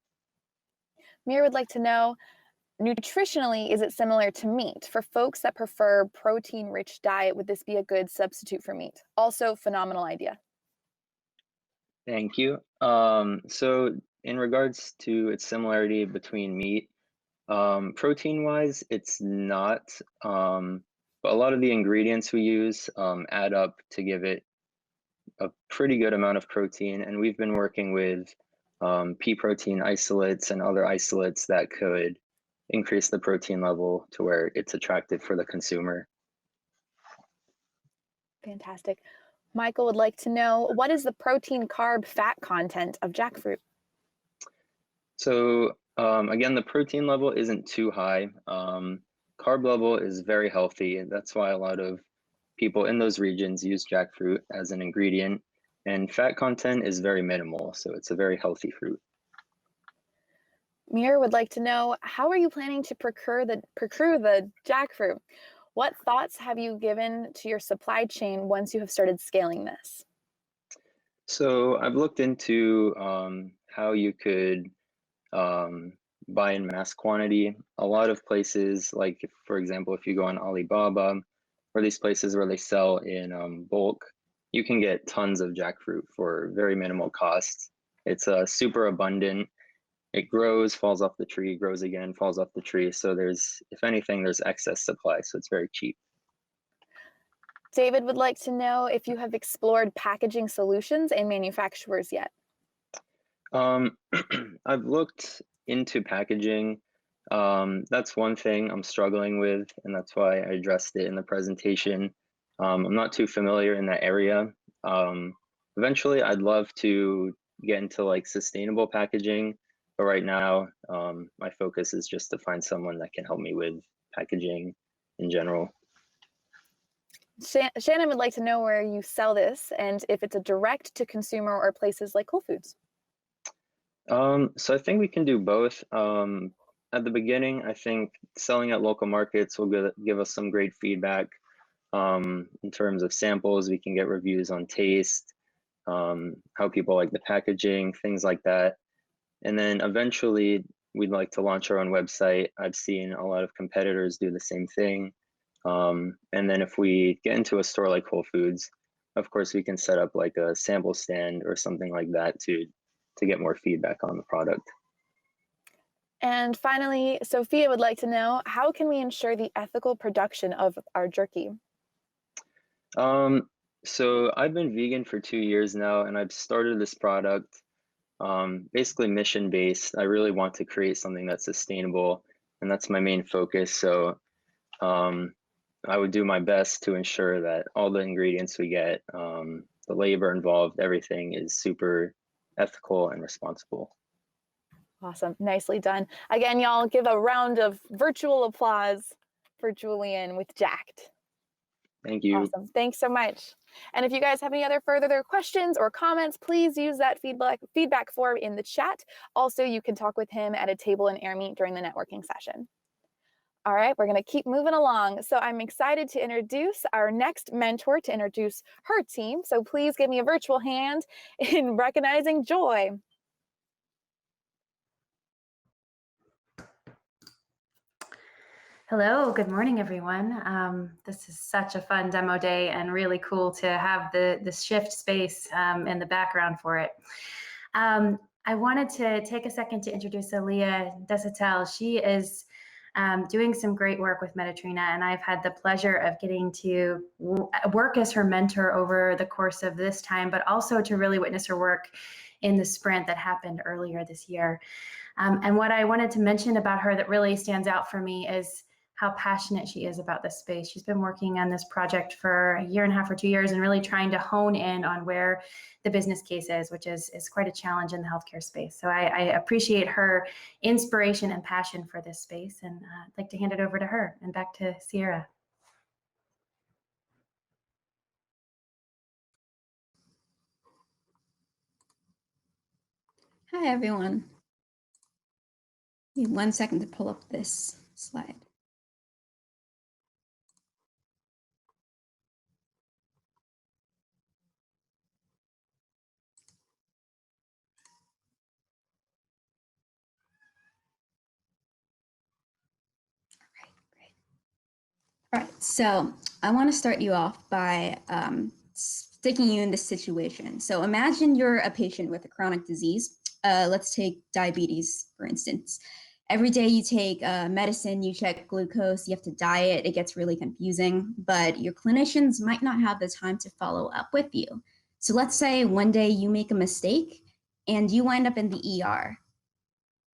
Mir would like to know, nutritionally, is it similar to meat? For folks that prefer protein-rich diet, would this be a good substitute for meat? Also, phenomenal idea. Thank you. So in regards to its similarity between meat, protein-wise, it's not, but a lot of the ingredients we use add up to give it a pretty good amount of protein, and we've been working with pea protein isolates and other isolates that could increase the protein level to where it's attractive for the consumer. Fantastic. Michael would like to know, what is the protein, carb, fat content of jackfruit? So again, the protein level isn't too high. Carb level is very healthy. That's why a lot of people in those regions use jackfruit as an ingredient, and fat content is very minimal, so it's a very healthy fruit. Mir would like to know, how are you planning to procure the jackfruit? What thoughts have you given to your supply chain once you have started scaling this? So I've looked into how you could buy in mass quantity. A lot of places, like for example, if you go on Alibaba, or these places where they sell in bulk, you can get tons of jackfruit for very minimal costs. It's super abundant. It grows, falls off the tree, grows again, falls off the tree. So there's, if anything, there's excess supply, so it's very cheap. David would like to know if you have explored packaging solutions and manufacturers yet. I've looked into packaging. That's one thing I'm struggling with, and that's why I addressed it in the presentation. I'm not too familiar in that area. Eventually, I'd love to get into like sustainable packaging, but right now, my focus is just to find someone that can help me with packaging in general. Shannon would like to know where you sell this and if it's a direct to consumer or places like Whole Foods. So I think we can do both. At the beginning, I think selling at local markets will give us some great feedback in terms of samples. We can get reviews on taste, how people like the packaging, things like that. And then eventually we'd like to launch our own website. I've seen a lot of competitors do the same thing. And then if we get into a store like Whole Foods, of course, we can set up like a sample stand or something like that to get more feedback on the product. And finally, Sophia would like to know, how can we ensure the ethical production of our jerky? So I've been vegan for 2 years now, and I've started this product basically mission-based. I really want to create something that's sustainable, and that's my main focus. So I would do my best to ensure that all the ingredients we get, the labor involved, everything is super ethical and responsible. Awesome, nicely done. Again, y'all give a round of virtual applause for Julian with Jacked. Thank you. Awesome, thanks so much. And if you guys have any other further questions or comments, please use that feedback form in the chat. Also, you can talk with him at a table in AirMeet during the networking session. All right, we're gonna keep moving along. So I'm excited to introduce our next mentor to introduce her team. So please give me a virtual hand in recognizing Joy. Hello, good morning, everyone. This is such a fun demo day and really cool to have the shift space in the background for it. I wanted to take a second to introduce Aliyah Dasitel. She is doing some great work with Metatrina, and I've had the pleasure of getting to work as her mentor over the course of this time, but also to really witness her work in the sprint that happened earlier this year. And what I wanted to mention about her that really stands out for me is how passionate she is about this space. She's been working on this project for 1.5 or 2 years and really trying to hone in on where the business case is, which is quite a challenge in the healthcare space. So I appreciate her inspiration and passion for this space, and I'd like to hand it over to her and back to Sierra. Hi, everyone. Give me 1 second to pull up this slide. All right, so I want to start you off by sticking you in this situation. So imagine you're a patient with a chronic disease. Let's take diabetes, for instance. Every day you take medicine, you check glucose, you have to diet, it gets really confusing, but your clinicians might not have the time to follow up with you. So let's say one day you make a mistake and you wind up in the ER.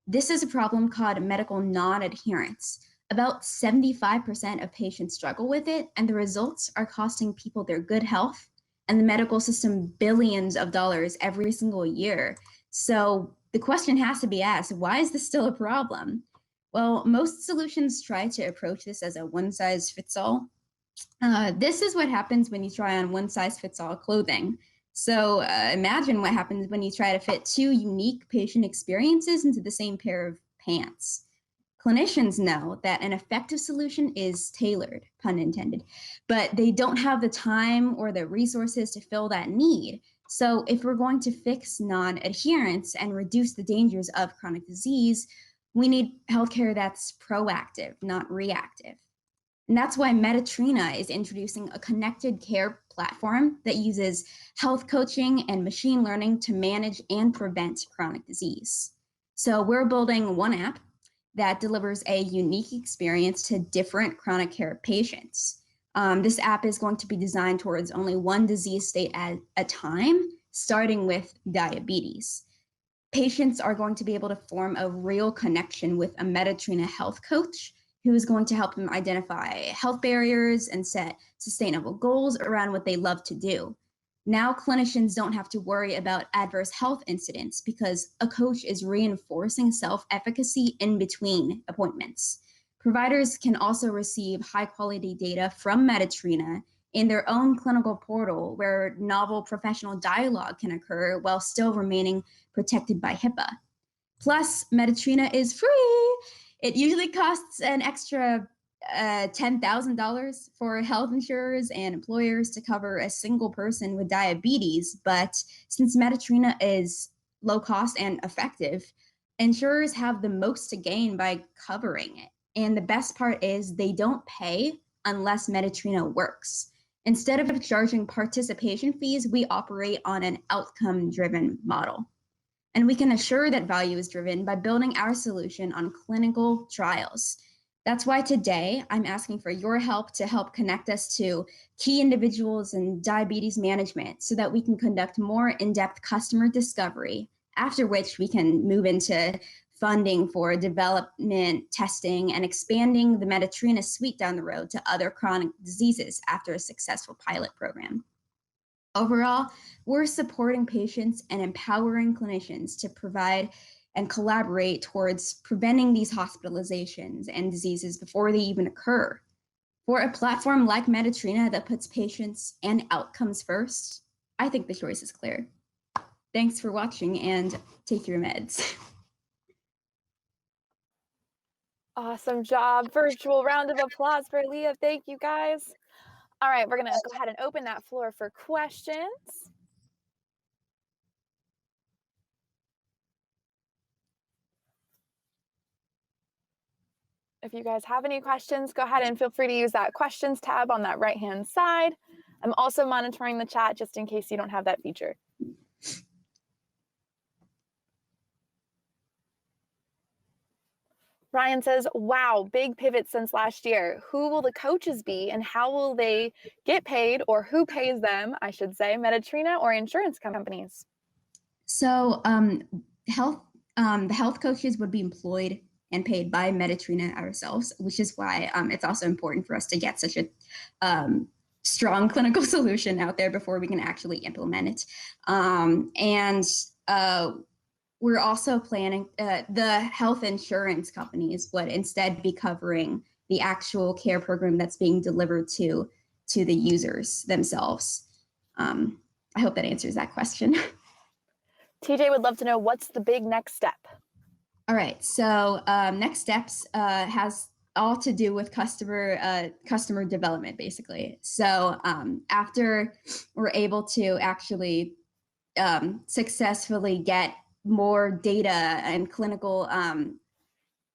This is a problem called medical non-adherence. About 75% of patients struggle with it, and the results are costing people their good health and the medical system billions of dollars every single year. So the question has to be asked, why is this still a problem? Well, most solutions try to approach this as a one-size-fits-all. This is what happens when you try on one-size-fits-all clothing. So imagine what happens when you try to fit 2 unique patient experiences into the same pair of pants. Clinicians know that an effective solution is tailored, pun intended, but they don't have the time or the resources to fill that need. So if we're going to fix non-adherence and reduce the dangers of chronic disease, we need healthcare that's proactive, not reactive. And that's why Metatrina is introducing a connected care platform that uses health coaching and machine learning to manage and prevent chronic disease. So we're building one app that delivers a unique experience to different chronic care patients. This app is going to be designed towards only one disease state at a time, starting with diabetes. Patients are going to be able to form a real connection with a Metatrina health coach who is going to help them identify health barriers and set sustainable goals around what they love to do. Now clinicians don't have to worry about adverse health incidents because a coach is reinforcing self-efficacy in between appointments. Providers can also receive high-quality data from Metatrina in their own clinical portal where novel professional dialogue can occur while still remaining protected by HIPAA. Plus, Metatrina is free. It usually costs an extra $10,000 for health insurers and employers to cover a single person with diabetes. But since Metatrina is low cost and effective, insurers have the most to gain by covering it. And the best part is they don't pay unless Metatrina works. Instead of charging participation fees, we operate on an outcome-driven model. And we can assure that value is driven by building our solution on clinical trials. That's why today I'm asking for your help to help connect us to key individuals in diabetes management so that we can conduct more in-depth customer discovery, after which we can move into funding for development, testing, and expanding the Metatrina suite down the road to other chronic diseases after a successful pilot program. Overall, we're supporting patients and empowering clinicians to provide and collaborate towards preventing these hospitalizations and diseases before they even occur. For a platform like Metatrina that puts patients and outcomes first, I think the choice is clear. Thanks for watching and take your meds. Awesome job. Virtual round of applause for Aliyah. Thank you, guys. All right, we're going to go ahead and open that floor for questions. If you guys have any questions, go ahead and feel free to use that questions tab on that right-hand side. I'm also monitoring the chat just in case you don't have that feature. Ryan says, wow, big pivot since last year. Who will the coaches be and how will they get paid, or who pays them, I should say, Metatrina or insurance companies? So the health coaches would be employed and paid by Metatrina ourselves, which is why it's also important for us to get such a strong clinical solution out there before we can actually implement it. We're also planning, the health insurance companies would instead be covering the actual care program that's being delivered to the users themselves. I hope that answers that question. TJ would love to know, what's the big next step? All right, so next steps has all to do with customer development, basically. So after we're able to actually successfully get more data and clinical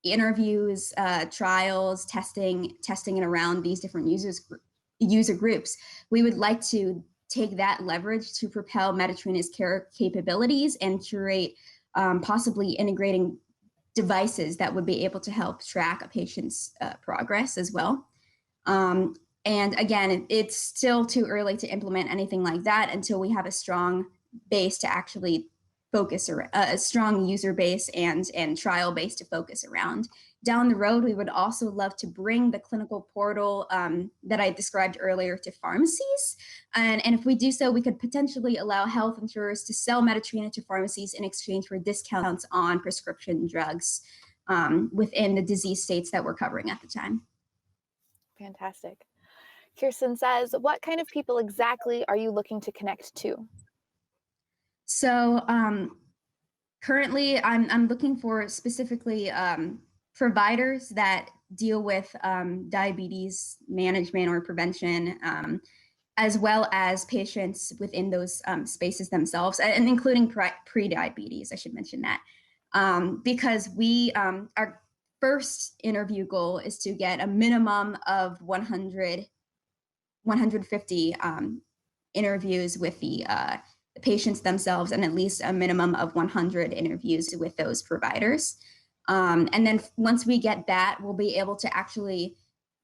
interviews, trials, testing and around these different user groups, we would like to take that leverage to propel Metatrina's care capabilities and curate possibly integrating devices that would be able to help track a patient's progress as well. And again, it's still too early to implement anything like that until we have a strong base to actually focus, or a strong user base and trial base to focus around. Down the road, we would also love to bring the clinical portal that I described earlier to pharmacies. And if we do so, we could potentially allow health insurers to sell Metatrina to pharmacies in exchange for discounts on prescription drugs within the disease states that we're covering at the time. Fantastic. Kirsten says, what kind of people exactly are you looking to connect to? So currently, I'm looking for specifically providers that deal with diabetes management or prevention, as well as patients within those spaces themselves, and including pre-diabetes, I should mention that. Because our first interview goal is to get a minimum of 150 interviews with the patients themselves, and at least a minimum of 100 interviews with those providers. And then once we get that, we'll be able to actually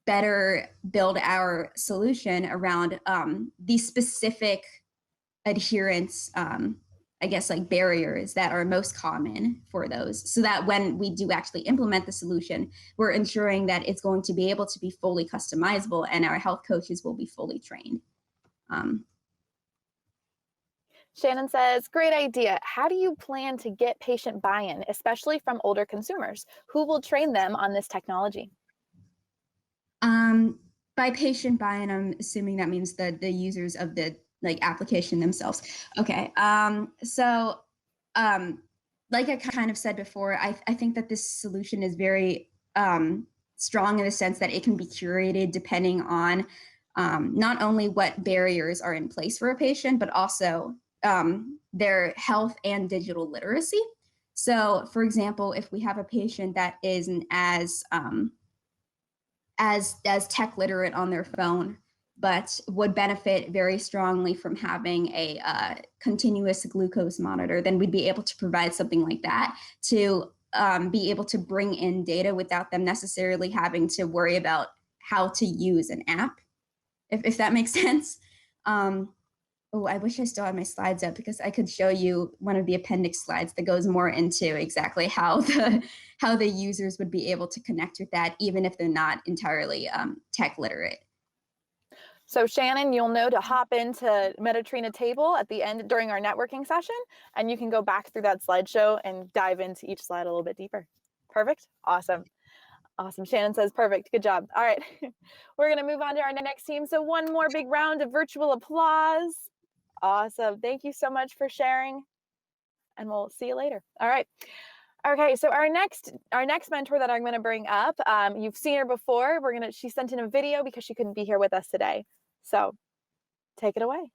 better build our solution around the specific adherence, I guess, like barriers that are most common for those, so that when we do actually implement the solution, we're ensuring that it's going to be able to be fully customizable and our health coaches will be fully trained. Shannon says, great idea. How do you plan to get patient buy-in, especially from older consumers? Who will train them on this technology? By patient buy-in, I'm assuming that means the users of the application themselves. Okay. So like I kind of said before, I think that this solution is very strong in the sense that it can be curated depending on not only what barriers are in place for a patient, but also their health and digital literacy. So, for example, if we have a patient that isn't as tech literate on their phone, but would benefit very strongly from having a continuous glucose monitor, then we'd be able to provide something like that to be able to bring in data without them necessarily having to worry about how to use an app, if that makes sense. Oh, I wish I still had my slides up because I could show you one of the appendix slides that goes more into exactly how the users would be able to connect with that, even if they're not entirely tech literate. So Shannon, you'll know to hop into Metatrina table at the end during our networking session, and you can go back through that slideshow and dive into each slide a little bit deeper. Perfect. Awesome. Awesome. Shannon says, perfect. Good job. All right. We're going to move on to our next team. So one more big round of virtual applause. Awesome. Thank you so much for sharing, and we'll see you later. All right. Okay, so our next mentor that I'm going to bring up, you've seen her before. She sent in a video because she couldn't be here with us today. So take it away.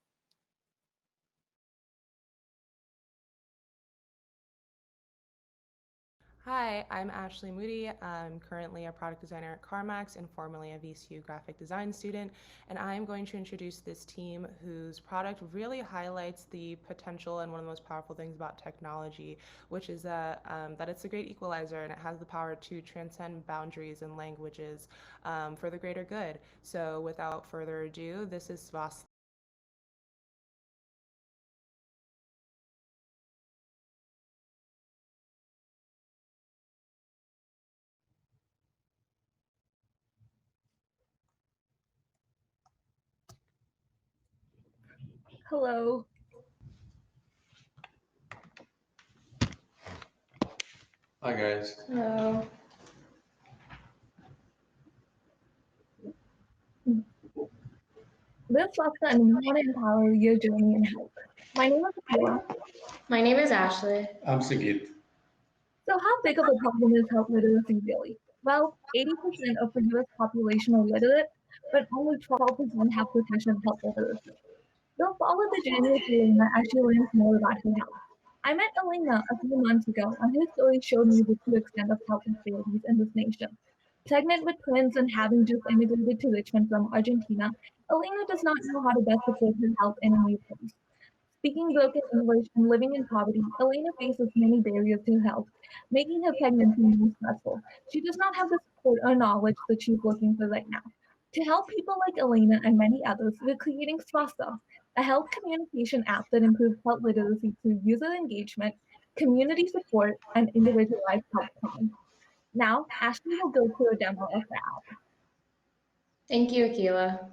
Hi, I'm Ashley Moody. I'm currently a product designer at CarMax and formerly a VCU graphic design student. And I'm going to introduce this team whose product really highlights the potential and one of the most powerful things about technology, which is that it's a great equalizer and it has the power to transcend boundaries and languages for the greater good. So without further ado, this is Svasta. Hello. Hi guys. Hello. This talks on how to empower your journey and help. My name is Aliyah. My name is Ashley. I'm Sigit. So how big of a problem is health literacy really? Well, 80% of the US population are literate, but only 12% have protection of health literacy. We'll follow the journey with Elena as she learns more about her health. I met Elena a few months ago, and her story showed me the true extent of health disparities in this nation. Pregnant with twins and having just immigrated to Richmond from Argentina, Elena does not know how to best support her health in a new place. Speaking broken English and living in poverty, Elena faces many barriers to health, making her pregnancy more stressful. She does not have the support or knowledge that she's looking for right now. To help people like Elena and many others, we're creating Swasta, a health communication app that improves health literacy through user engagement, community support, and individualized health plans. Now, Ashley will go through a demo of the app. Thank you, Akila.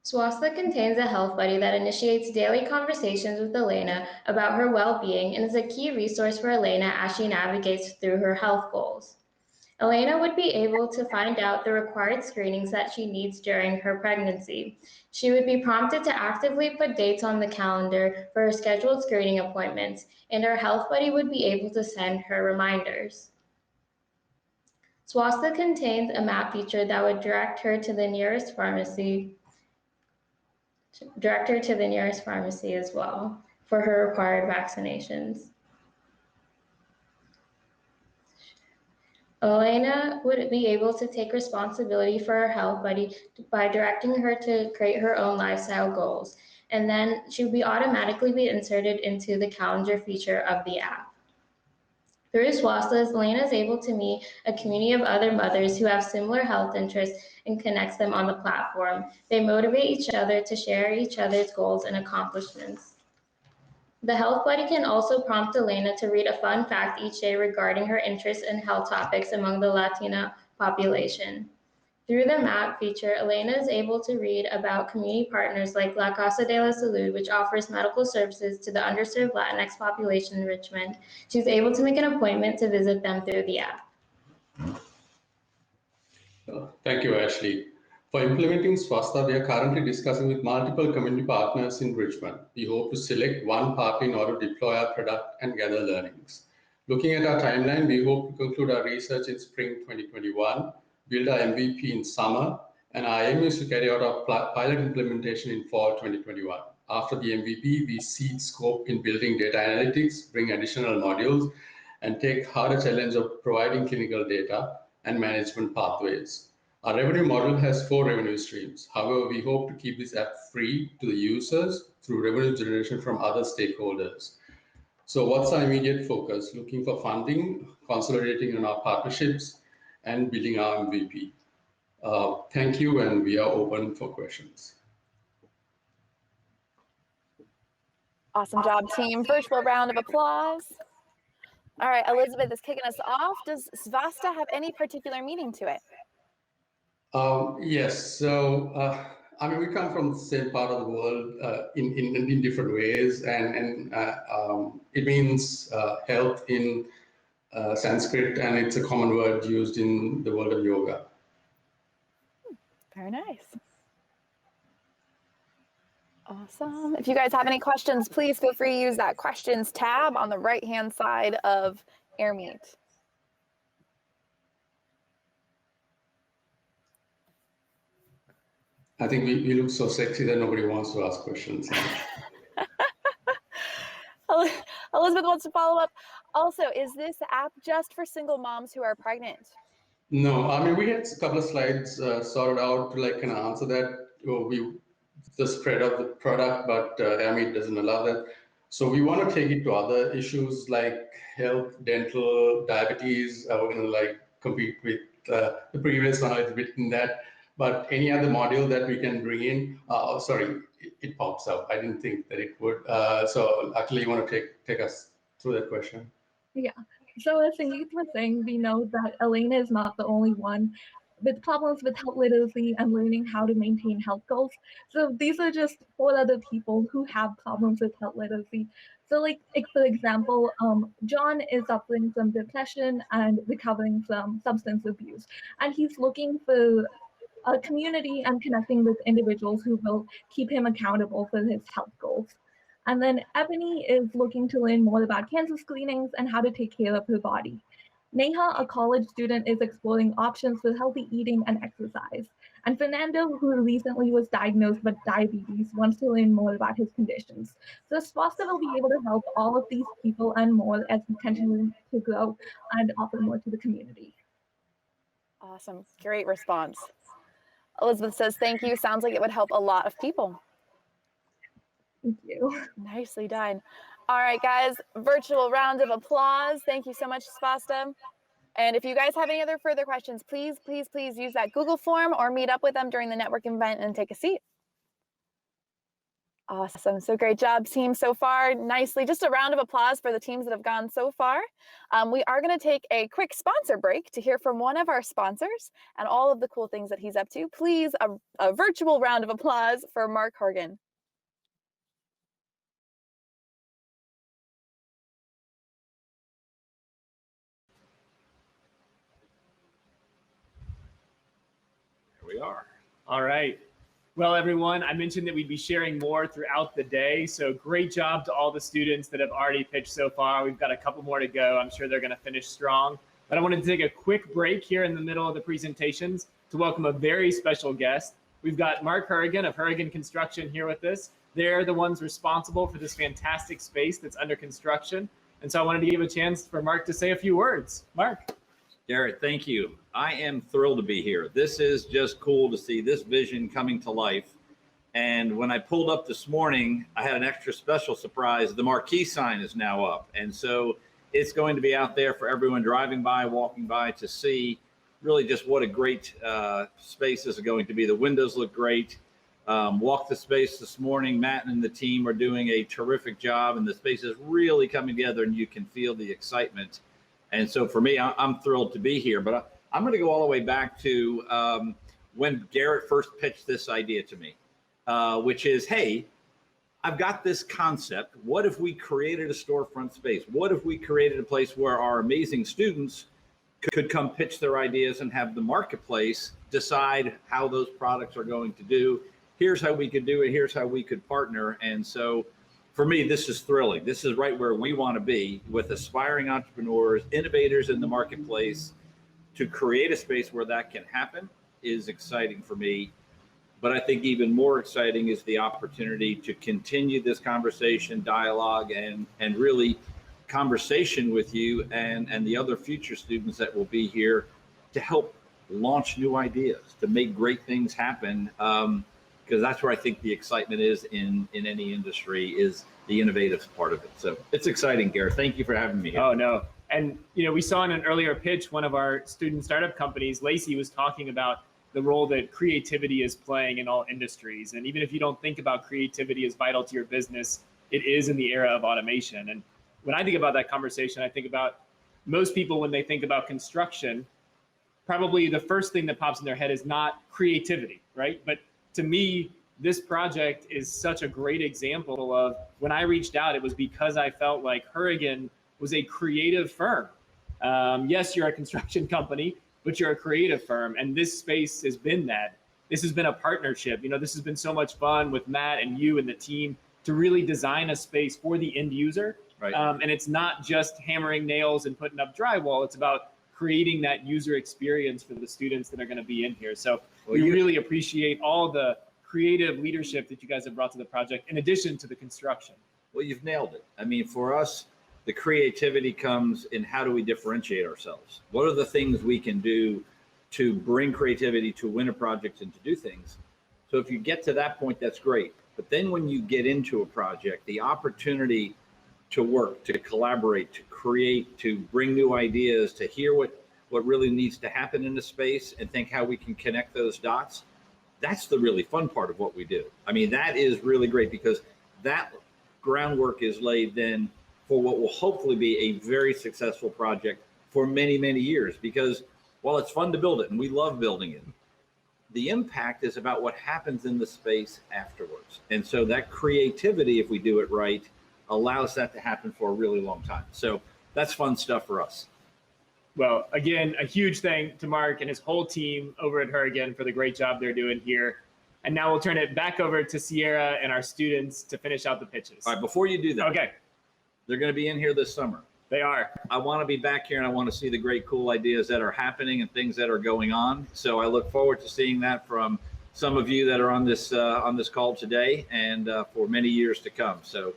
Swasta contains a health buddy that initiates daily conversations with Elena about her well-being and is a key resource for Elena as she navigates through her health goals. Elena would be able to find out the required screenings that she needs during her pregnancy. She would be prompted to actively put dates on the calendar for her scheduled screening appointments, and her health buddy would be able to send her reminders. Swasta contains a map feature that would direct her to the nearest pharmacy as well for her required vaccinations. Elena would be able to take responsibility for her health buddy by directing her to create her own lifestyle goals, and then she would automatically be inserted into the calendar feature of the app. Through Swasta, Elena is able to meet a community of other mothers who have similar health interests and connects them on the platform. They motivate each other to share each other's goals and accomplishments. The health buddy can also prompt Elena to read a fun fact each day regarding her interests in health topics among the Latina population. Through the map feature, Elena is able to read about community partners like La Casa de la Salud, which offers medical services to the underserved Latinx population in Richmond. She's able to make an appointment to visit them through the app. Thank you, Ashley. For implementing Swasta, we are currently discussing with multiple community partners in Richmond. We hope to select one partner in order to deploy our product and gather learnings. Looking at our timeline, we hope to conclude our research in spring 2021, build our MVP in summer, and our aim is to carry out our pilot implementation in fall 2021. After the MVP, we seek scope in building data analytics, bring additional modules, and take harder challenge of providing clinical data and management pathways. Our revenue model has 4 revenue streams. However, we hope to keep this app free to the users through revenue generation from other stakeholders. So what's our immediate focus? Looking for funding, consolidating on our partnerships, and building our MVP. Thank you, and we are open for questions. Awesome job, team. Virtual round of applause. All right, Elizabeth is kicking us off. Does Svasta have any particular meaning to it? Yes, so I mean, we come from the same part of the world in different ways, and it means health in Sanskrit, and it's a common word used in the world of yoga. Very nice. Awesome. If you guys have any questions, please feel free to use that questions tab on the right-hand side of AirMeet. I think we look so sexy that nobody wants to ask questions. Elizabeth wants to follow up. Also, is this app just for single moms who are pregnant? No, I mean, we had a couple of slides sorted out to like kind of answer that. The spread of the product, but AMI doesn't allow that. So we want to take it to other issues like health, dental, diabetes. We're going to like compete with the previous one I've written that. But any other module that we can bring in, sorry, it pops up. I didn't think that it would. So actually, you want to take us through that question? Yeah. So as Sangeet was saying, we know that Elena is not the only one with problems with health literacy and learning how to maintain health goals. So these are just 4 other people who have problems with health literacy. So like for example, John is suffering from depression and recovering from substance abuse. And he's looking for a community and connecting with individuals who will keep him accountable for his health goals. And then Ebony is looking to learn more about cancer screenings and how to take care of her body. Neha, a college student, is exploring options for healthy eating and exercise. And Fernando, who recently was diagnosed with diabetes, wants to learn more about his conditions. So SPOSTA will be able to help all of these people and more as we continue to grow and offer more to the community. Awesome. Great response. Elizabeth says, thank you. Sounds like it would help a lot of people. Thank you. Nicely done. All right, guys, virtual round of applause. Thank you so much, SPOSTA. And if you guys have any other further questions, please use that Google form or meet up with them during the networking event and take a seat. Awesome. So great job, team, so far. Nicely. Just a round of applause for the teams that have gone so far. We are going to take a quick sponsor break to hear from one of our sponsors and all of the cool things that he's up to. Please, a virtual round of applause for Mark Herrigan. We are. All right. Well, everyone, I mentioned that we'd be sharing more throughout the day. So great job to all the students that have already pitched so far. We've got a couple more to go. I'm sure they're going to finish strong. But I wanted to take a quick break here in the middle of the presentations to welcome a very special guest. We've got Mark Herrigan of Hourigan Construction here with us. They're the ones responsible for this fantastic space that's under construction. And so I wanted to give a chance for Mark to say a few words. Mark. Garrett, thank you. I am thrilled to be here. This is just cool to see this vision coming to life. And when I pulled up this morning, I had an extra special surprise. The marquee sign is now up. And so it's going to be out there for everyone driving by, walking by to see really just what a great space this is going to be. The windows look great. Walked the space this morning. Matt and the team are doing a terrific job, and the space is really coming together, and you can feel the excitement. And so for me, I'm thrilled to be here. But I'm going to go all the way back to when Garrett first pitched this idea to me, which is, hey, I've got this concept. What if we created a storefront space? What if we created a place where our amazing students could come pitch their ideas and have the marketplace decide how those products are going to do? Here's how we could do it. Here's how we could partner. And so for me, this is thrilling. This is right where we want to be with aspiring entrepreneurs, innovators in the marketplace. To create a space where that can happen is exciting for me. But I think even more exciting is the opportunity to continue this conversation, dialogue, and really conversation with you and the other future students that will be here to help launch new ideas, to make great things happen. Because that's where I think the excitement is in any industry, is the innovative part of it. So it's exciting, Garrett. Thank you for having me here. Oh, no. And, you know, we saw in an earlier pitch, one of our student startup companies, Lacey, was talking about the role that creativity is playing in all industries. And even if you don't think about creativity as vital to your business, it is in the era of automation. And when I think about that conversation, I think about most people, when they think about construction, probably the first thing that pops in their head is not creativity, right? But to me, this project is such a great example of when I reached out, it was because I felt like Herrigan was a creative firm. Yes, you're a construction company, but you're a creative firm. And this space has been that. This has been a partnership. You know, this has been so much fun with Matt and you and the team to really design a space for the end user. Right. And it's not just hammering nails and putting up drywall. It's about creating that user experience for the students that are going to be in here. So we really appreciate all the creative leadership that you guys have brought to the project in addition to the construction? Well, you've nailed it. I mean, for us, the creativity comes in how do we differentiate ourselves? What are the things we can do to bring creativity to win a project and to do things? So if you get to that point, that's great. But then when you get into a project, the opportunity to work, to collaborate, to create, to bring new ideas, to hear what really needs to happen in the space and think how we can connect those dots, that's the really fun part of what we do. I mean, that is really great because that groundwork is laid then for what will hopefully be a very successful project for many, many years. Because while it's fun to build it and we love building it, the impact is about what happens in the space afterwards. And so that creativity, if we do it right, allows that to happen for a really long time. So that's fun stuff for us. Well, again, a huge thank to Mark and his whole team over at Herrigan for the great job they're doing here. And now we'll turn it back over to Sierra and our students to finish out the pitches. All right, before you do that, okay, they're going to be in here this summer. They are. I want to be back here and I want to see the great, cool ideas that are happening and things that are going on. So I look forward to seeing that from some of you that are on this call today and for many years to come. So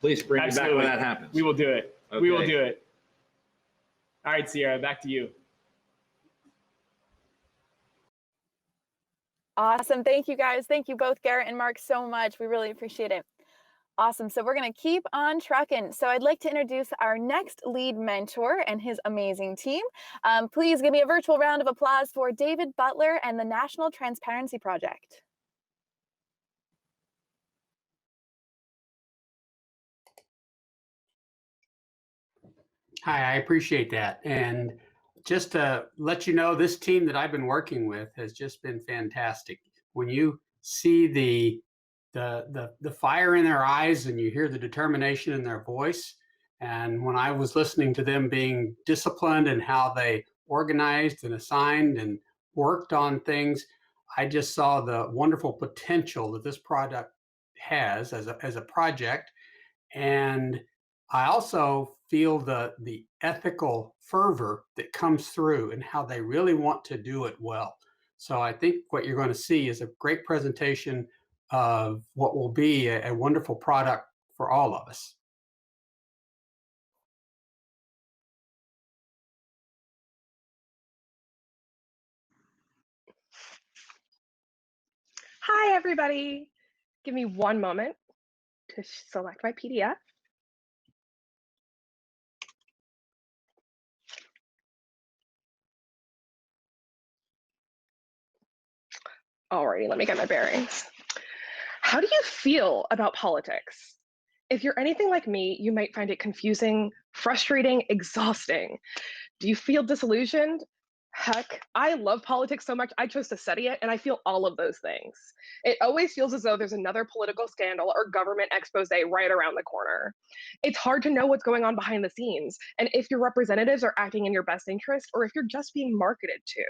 please bring me back when that happens. We will do it. Okay. We will do it. All right, Sierra, back to you. Awesome. Thank you, guys. Thank you both, Garrett and Mark, so much. We really appreciate it. Awesome. So we're going to keep on trucking. So I'd like to introduce our next lead mentor and his amazing team. Please give me a virtual round of applause for David Butler and the National Transparency Project. Hi, I appreciate that. And just to let you know, this team that I've been working with has just been fantastic. When you see the fire in their eyes and you hear the determination in their voice, and when I was listening to them being disciplined and how they organized and assigned and worked on things, I just saw the wonderful potential that this product has as a project. And I also feel the ethical fervor that comes through and how they really want to do it well. So I think what you're going to see is a great presentation of what will be a wonderful product for all of us. Hi, everybody. Give me one moment to select my PDF. Alrighty, let me get my bearings. How do you feel about politics? If you're anything like me, you might find it confusing, frustrating, exhausting. Do you feel disillusioned? Heck, I love politics so much, I chose to study it, and I feel all of those things. It always feels as though there's another political scandal or government expose right around the corner. It's hard to know what's going on behind the scenes, and if your representatives are acting in your best interest, or if you're just being marketed to.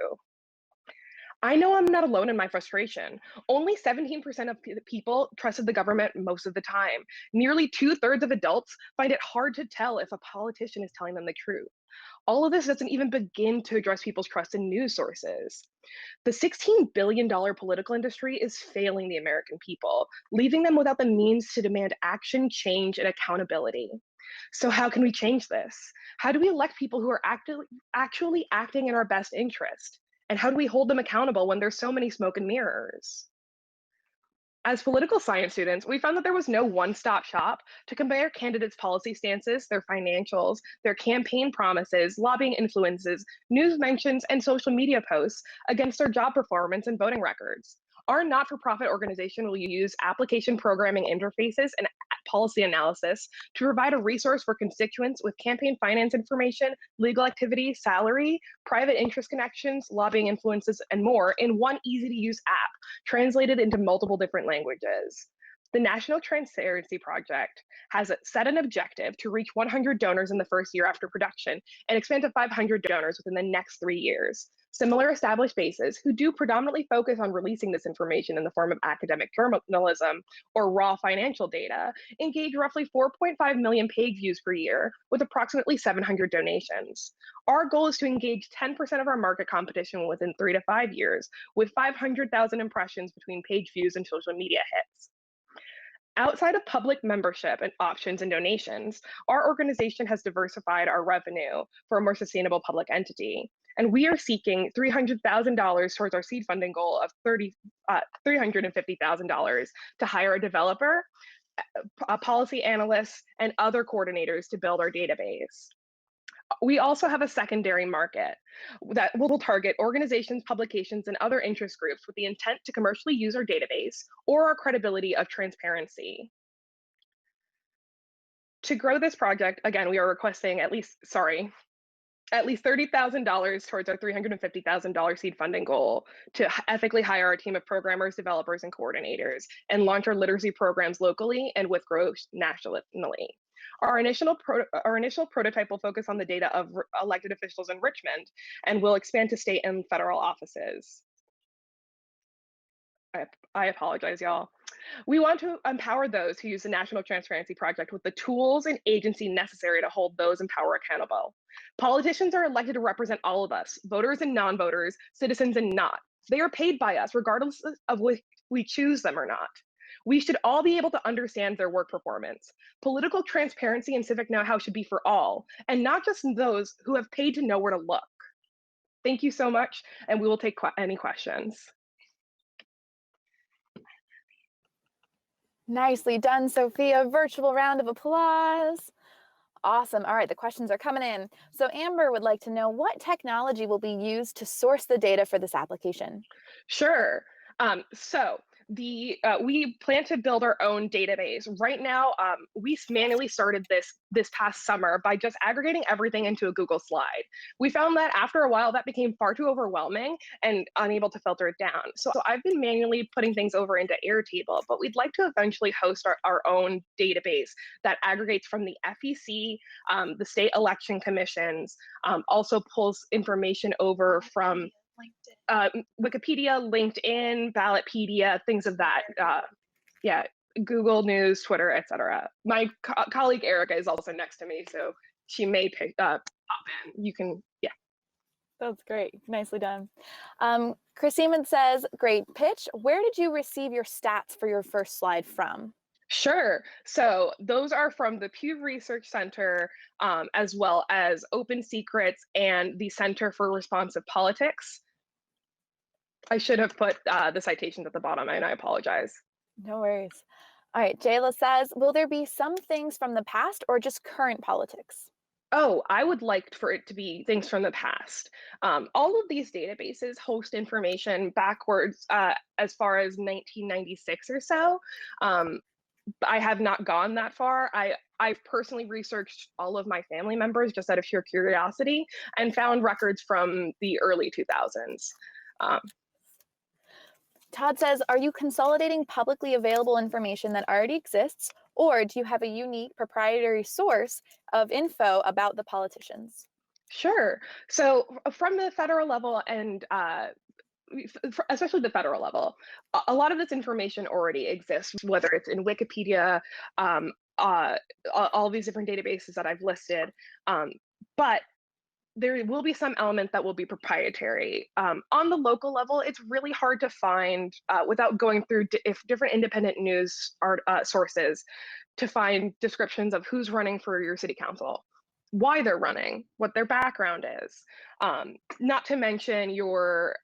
I know I'm not alone in my frustration. Only 17% of people trusted the government most of the time. Nearly 2/3 of adults find it hard to tell if a politician is telling them the truth. All of this doesn't even begin to address people's trust in news sources. The $16 billion political industry is failing the American people, leaving them without the means to demand action, change, and accountability. So how can we change this? How do we elect people who are actually acting in our best interest? And how do we hold them accountable when there's so many smoke and mirrors? As political science students, we found that there was no one-stop shop to compare candidates' policy stances, their financials, their campaign promises, lobbying influences, news mentions, and social media posts against their job performance and voting records. Our not-for-profit organization will use application programming interfaces and policy analysis to provide a resource for constituents with campaign finance information, legal activity, salary, private interest connections, lobbying influences, and more in one easy-to-use app, translated into multiple different languages. The National Transparency Project has set an objective to reach 100 donors in the first year after production and expand to 500 donors within the next 3 years. Similar established bases who do predominantly focus on releasing this information in the form of academic journalism or raw financial data engage roughly 4.5 million page views per year with approximately 700 donations. Our goal is to engage 10% of our market competition within 3 to 5 years with 500,000 impressions between page views and social media hits. Outside of public membership and options and donations, our organization has diversified our revenue for a more sustainable public entity. And we are seeking $300,000 towards our seed funding goal of $350,000 to hire a developer, a policy analyst, and other coordinators to build our database. We also have a secondary market that will target organizations, publications, and other interest groups with the intent to commercially use our database or our credibility of transparency. To grow this project, again, we are requesting at least $30,000 towards our $350,000 seed funding goal to ethically hire our team of programmers, developers, and coordinators, and launch our literacy programs locally and with growth nationally. Our initial prototype will focus on the data of elected officials in Richmond and will expand to state and federal offices. I apologize, y'all. We want to empower those who use the National Transparency Project with the tools and agency necessary to hold those in power accountable. Politicians are elected to represent all of us, voters and non-voters, citizens and not. They are paid by us regardless of if we choose them or not. We should all be able to understand their work performance. Political transparency and civic know-how should be for all, and not just those who have paid to know where to look. Thank you so much, and we will take any questions. Nicely done, Sophia. Virtual round of applause. Awesome. All right, the questions are coming in. So Amber would like to know what technology will be used to source the data for this application? Sure. We plan to build our own database. Right now, we manually started this past summer by just aggregating everything into a Google slide. We found that after a while that became far too overwhelming and unable to filter it down. So I've been manually putting things over into Airtable, but we'd like to eventually host our own database that aggregates from the FEC, the state election commissions, also pulls information over from Wikipedia, LinkedIn, Ballotpedia, things of that. Google News, Twitter, etc. My colleague Erica is also next to me, so she may pop in. You can, yeah. That's great. Nicely done. Chris Seaman says, great pitch. Where did you receive your stats for your first slide from? Sure. So those are from the Pew Research Center, as well as Open Secrets and the Center for Responsive Politics. I should have put the citations at the bottom, and I apologize. No worries. All right, Jayla says, will there be some things from the past or just current politics? Oh, I would like for it to be things from the past. All of these databases host information backwards as far as 1996 or so. I have not gone that far. I've personally researched all of my family members just out of sheer curiosity and found records from the early 2000s. Todd says, are you consolidating publicly available information that already exists, or do you have a unique proprietary source of info about the politicians? Sure. So from the federal level and especially the federal level, a lot of this information already exists, whether it's in Wikipedia, all these different databases that I've listed, but there will be some element that will be proprietary. On the local level, it's really hard to find, without going through different independent news sources, to find descriptions of who's running for your city council, why they're running, what their background is, not to mention your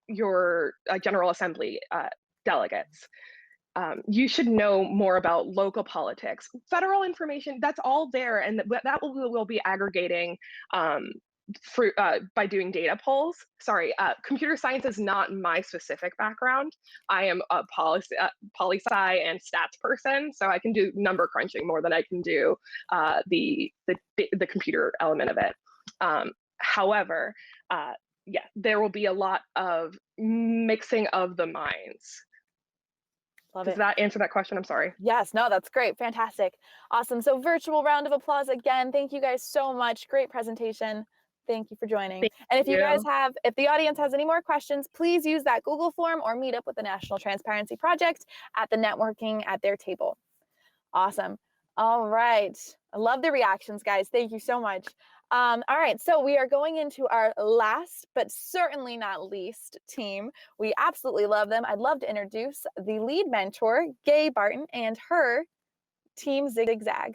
General Assembly delegates. You should know more about local politics. Federal information, that's all there, and that will be aggregating by doing data polls. Sorry, computer science is not my specific background. I am a poli-sci and stats person, so I can do number crunching more than I can do the computer element of it. However, yeah, there will be a lot of mixing of the minds. Love Does it. that answer that question? I'm sorry. Yes, no, that's great. Fantastic. Awesome. So virtual round of applause again. Thank you guys so much. Great presentation. Thank you for joining. And if you guys have, if the audience has any more questions, please use that Google form or meet up with the National Transparency Project at the networking at their table. Awesome. All right. I love the reactions, guys. Thank you so much. All right, so we are going into our last, but certainly not least team. We absolutely love them. I'd love to introduce the lead mentor, Gay Barton, and her team Zigzag.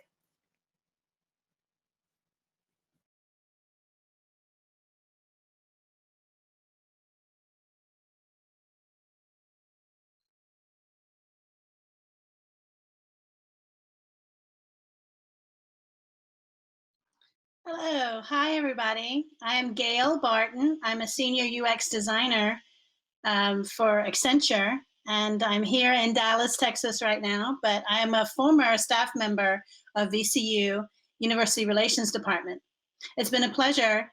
Hello, hi everybody. I am Gail Barton. I'm a senior UX designer for Accenture, and I'm here in Dallas, Texas right now, but I am a former staff member of VCU University Relations Department. It's been a pleasure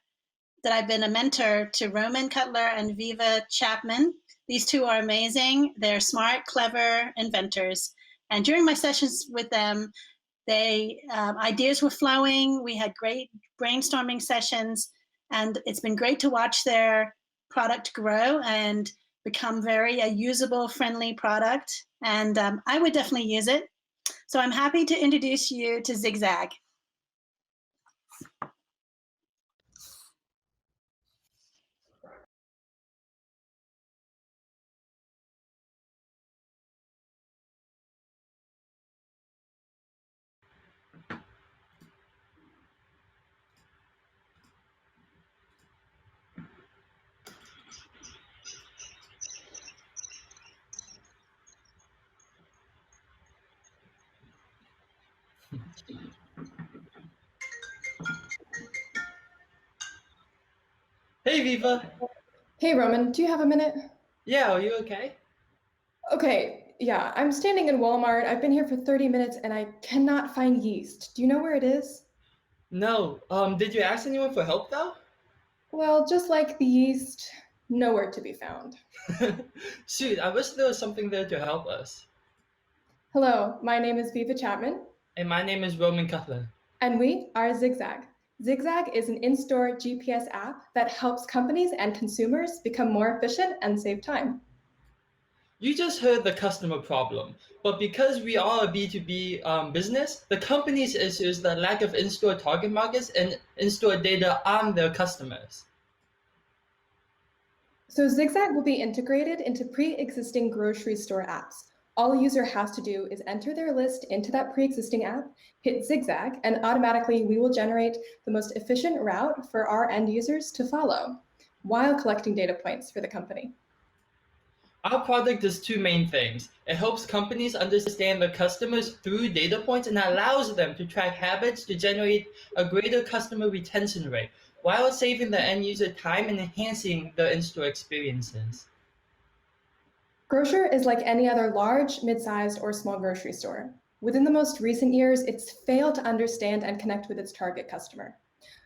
that I've been a mentor to Roman Cutler and Viva Chapman. These two are amazing. They're smart, clever inventors. And during my sessions with them, ideas were flowing. We had great brainstorming sessions, and it's been great to watch their product grow and become very a usable, friendly product. And I would definitely use it. So I'm happy to introduce you to Zigzag. Hey, Viva. Hey, Roman, do you have a minute? Yeah, are you okay? Okay, yeah, I'm standing in Walmart. I've been here for 30 minutes and I cannot find yeast. Do you know where it is? No. Did you ask anyone for help though? Well, just like the yeast, nowhere to be found. Shoot, I wish there was something there to help us. Hello, my name is Viva Chapman. And my name is Roman Cutler. And we are Zigzag. Zigzag is an in-store GPS app that helps companies and consumers become more efficient and save time. You just heard the customer problem, but because we are a B2B business, the company's issue is the lack of in-store target markets and in-store data on their customers. So Zigzag will be integrated into pre-existing grocery store apps. All a user has to do is enter their list into that pre-existing app, hit Zigzag, and automatically we will generate the most efficient route for our end users to follow while collecting data points for the company. Our product does two main things. It helps companies understand their customers through data points and allows them to track habits to generate a greater customer retention rate while saving the end user time and enhancing the in-store experiences. Grocer is like any other large, mid-sized, or small grocery store. Within the most recent years, it's failed to understand and connect with its target customer.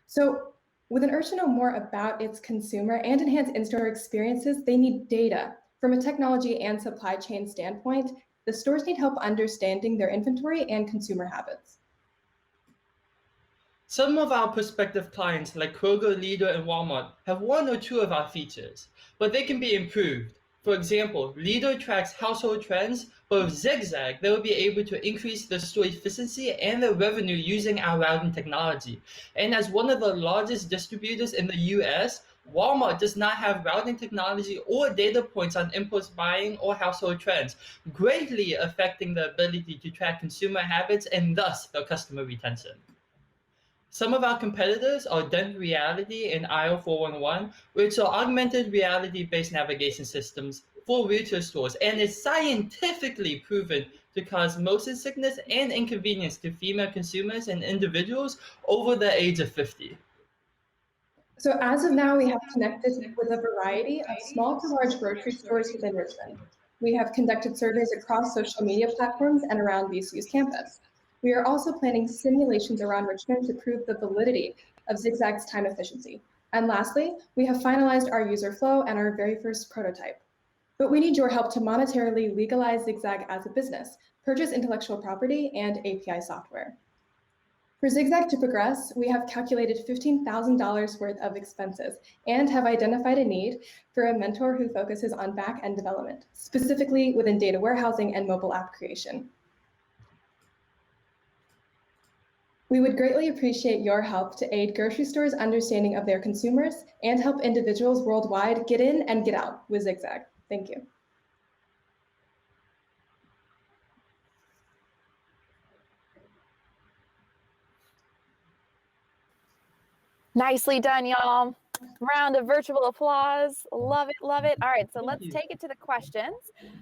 So with an urge to know more about its consumer and enhance in-store experiences, they need data. From a technology and supply chain standpoint, the stores need help understanding their inventory and consumer habits. Some of our prospective clients like Kroger, Lidl, and Walmart have one or two of our features, but they can be improved. For example, Lidl tracks household trends, but with Zigzag, they will be able to increase their store efficiency and their revenue using our routing technology. And as one of the largest distributors in the US, Walmart does not have routing technology or data points on impulse buying or household trends, greatly affecting the ability to track consumer habits and thus their customer retention. Some of our competitors are Dent Reality and IO411, which are augmented reality-based navigation systems for retail stores, and is scientifically proven to cause motion sickness and inconvenience to female consumers and individuals over the age of 50. So as of now, we have connected with a variety of small to large grocery stores within Richmond. We have conducted surveys across social media platforms and around VCU's campus. We are also planning simulations around Richmond to prove the validity of Zigzag's time efficiency. And lastly, we have finalized our user flow and our very first prototype. But we need your help to monetarily legalize Zigzag as a business, purchase intellectual property, and API software. For Zigzag to progress, we have calculated $15,000 worth of expenses and have identified a need for a mentor who focuses on back-end development, specifically within data warehousing and mobile app creation. We would greatly appreciate your help to aid grocery stores' understanding of their consumers and help individuals worldwide get in and get out with Zigzag. Thank you. Nicely done, y'all. Round of virtual applause. Love it, love it. All right, so let's take it to the questions.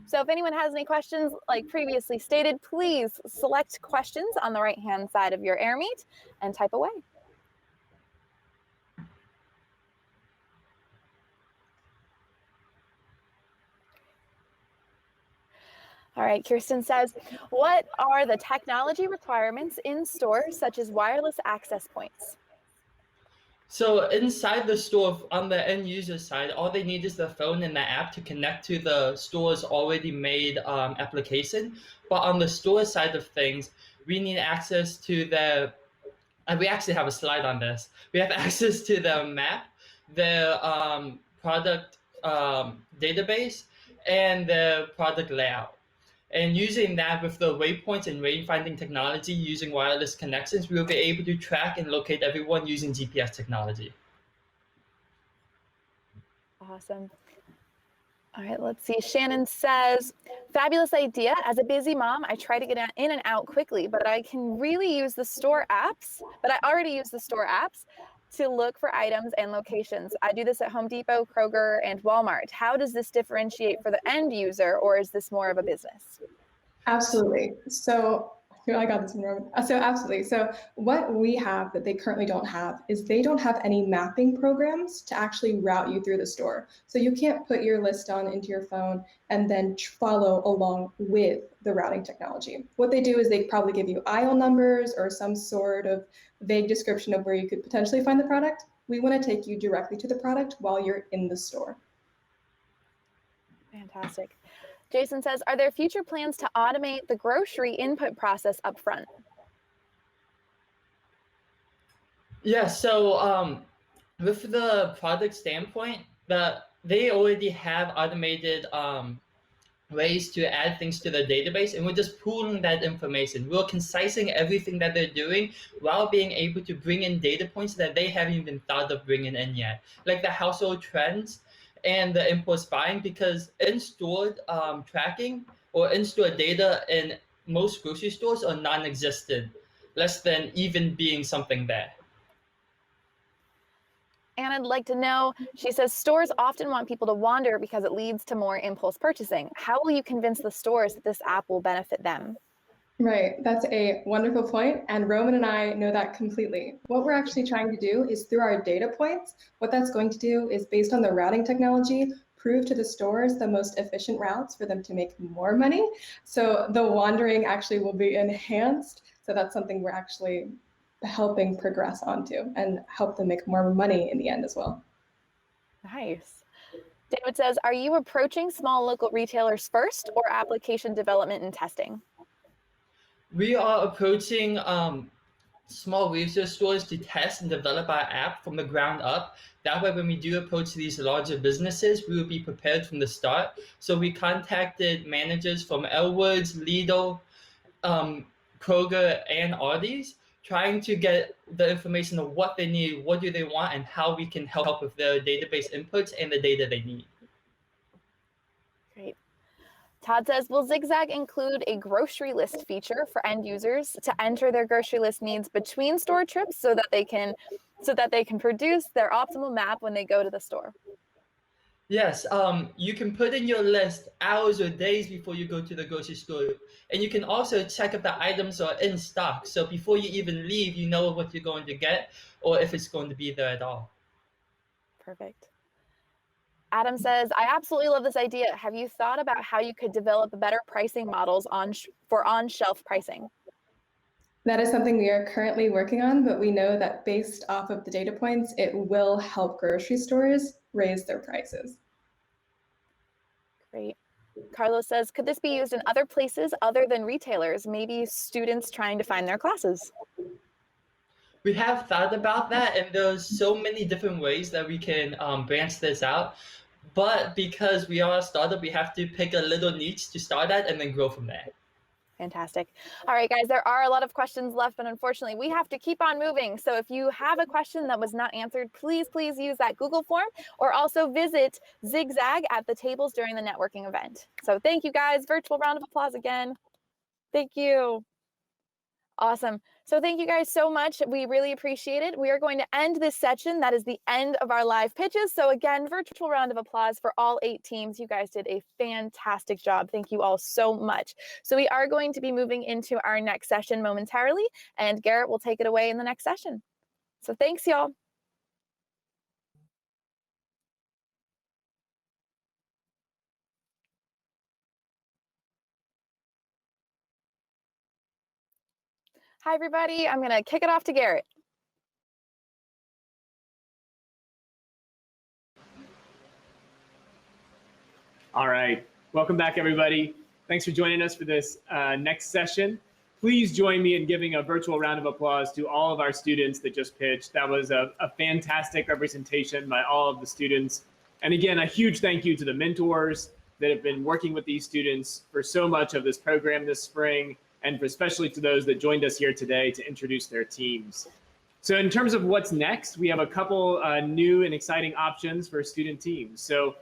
So if anyone has any questions, like previously stated, please select questions on the right-hand side of your AirMeet and type away. All right, Kirsten says, what are the technology requirements in stores such as wireless access points? So inside the store, on the end user side, all they need is the phone and the app to connect to the store's already made application. But on the store side of things, we need access to the, we actually have a slide on this. We have access to the map, the product database, and the product layout. And using that with the waypoints and wayfinding technology using wireless connections, we will be able to track and locate everyone using GPS technology. Awesome. All right, let's see. Shannon says, fabulous idea. As a busy mom, I try to get in and out quickly, but I can really use the store apps, but I already use the store apps to look for items and locations. I do this at Home Depot, Kroger, and Walmart. How does this differentiate for the end user, or is this more of a business? Absolutely. So I got this one wrong. So absolutely. So what we have that they currently don't have is they don't have any mapping programs to actually route you through the store. So you can't put your list on into your phone and then follow along with the routing technology. What they do is they probably give you aisle numbers or some sort of vague description of where you could potentially find the product. We want to take you directly to the product while you're in the store. Fantastic. Jason says, are there future plans to automate the grocery input process up front? Yeah, so with the product standpoint, they already have automated ways to add things to the database, and we're just pooling that information. We're concising everything that they're doing while being able to bring in data points that they haven't even thought of bringing in yet, like the household trends and the impulse buying, because in-store tracking or in-store data in most grocery stores are non-existent, less than even being something there. And I'd like to know, she says, stores often want people to wander because it leads to more impulse purchasing. How will you convince the stores that this app will benefit them? Right, that's a wonderful point, and Roman and I know that completely. What we're actually trying to do is through our data points, what that's going to do is based on the routing technology, prove to the stores the most efficient routes for them to make more money. So the wandering actually will be enhanced. So that's something we're actually helping progress onto and help them make more money in the end as well. Nice. David says, are you approaching small local retailers first or application development and testing? We are approaching small retail stores to test and develop our app from the ground up. That way, when we do approach these larger businesses, we will be prepared from the start. So we contacted managers from Elwood's, Lidl, Kroger, and Aldi's, trying to get the information of what they need, what do they want, and how we can help with their database inputs and the data they need. Great. Todd says, will Zigzag include a grocery list feature for end users to enter their grocery list needs between store trips so that they can produce their optimal map when they go to the store? Yes, you can put in your list hours or days before you go to the grocery store. And you can also check if the items are in stock. So before you even leave, you know what you're going to get or if it's going to be there at all. Perfect. Adam says, I absolutely love this idea. Have you thought about how you could develop better pricing models for on-shelf pricing? That is something we are currently working on, but we know that based off of the data points, it will help grocery stores raise their prices. Great. Carlos says, could this be used in other places other than retailers, maybe students trying to find their classes? We have thought about that, and there's so many different ways that we can branch this out. But because we are a startup, we have to pick a little niche to start at and then grow from there. Fantastic. All right, guys, there are a lot of questions left, but unfortunately we have to keep on moving. So if you have a question that was not answered, please use that Google form, or also visit Zigzag at the tables during the networking event. So thank you, guys. Virtual round of applause again. Thank you. Awesome. So thank you guys so much. We really appreciate it. We are going to end this session. That is the end of our live pitches. So again, virtual round of applause for all 8 teams. You guys did a fantastic job. Thank you all so much. So we are going to be moving into our next session momentarily, and Garrett will take it away in the next session. So thanks, y'all. Hi, everybody. I'm going to kick it off to Garrett. All right. Welcome back, everybody. Thanks for joining us for this next session. Please join me in giving a virtual round of applause to all of our students that just pitched. That was a fantastic representation by all of the students. And again, a huge thank you to the mentors that have been working with these students for so much of this program this spring, and especially to those that joined us here today to introduce their teams. So in terms of what's next, we have a couple new and exciting options for student teams. So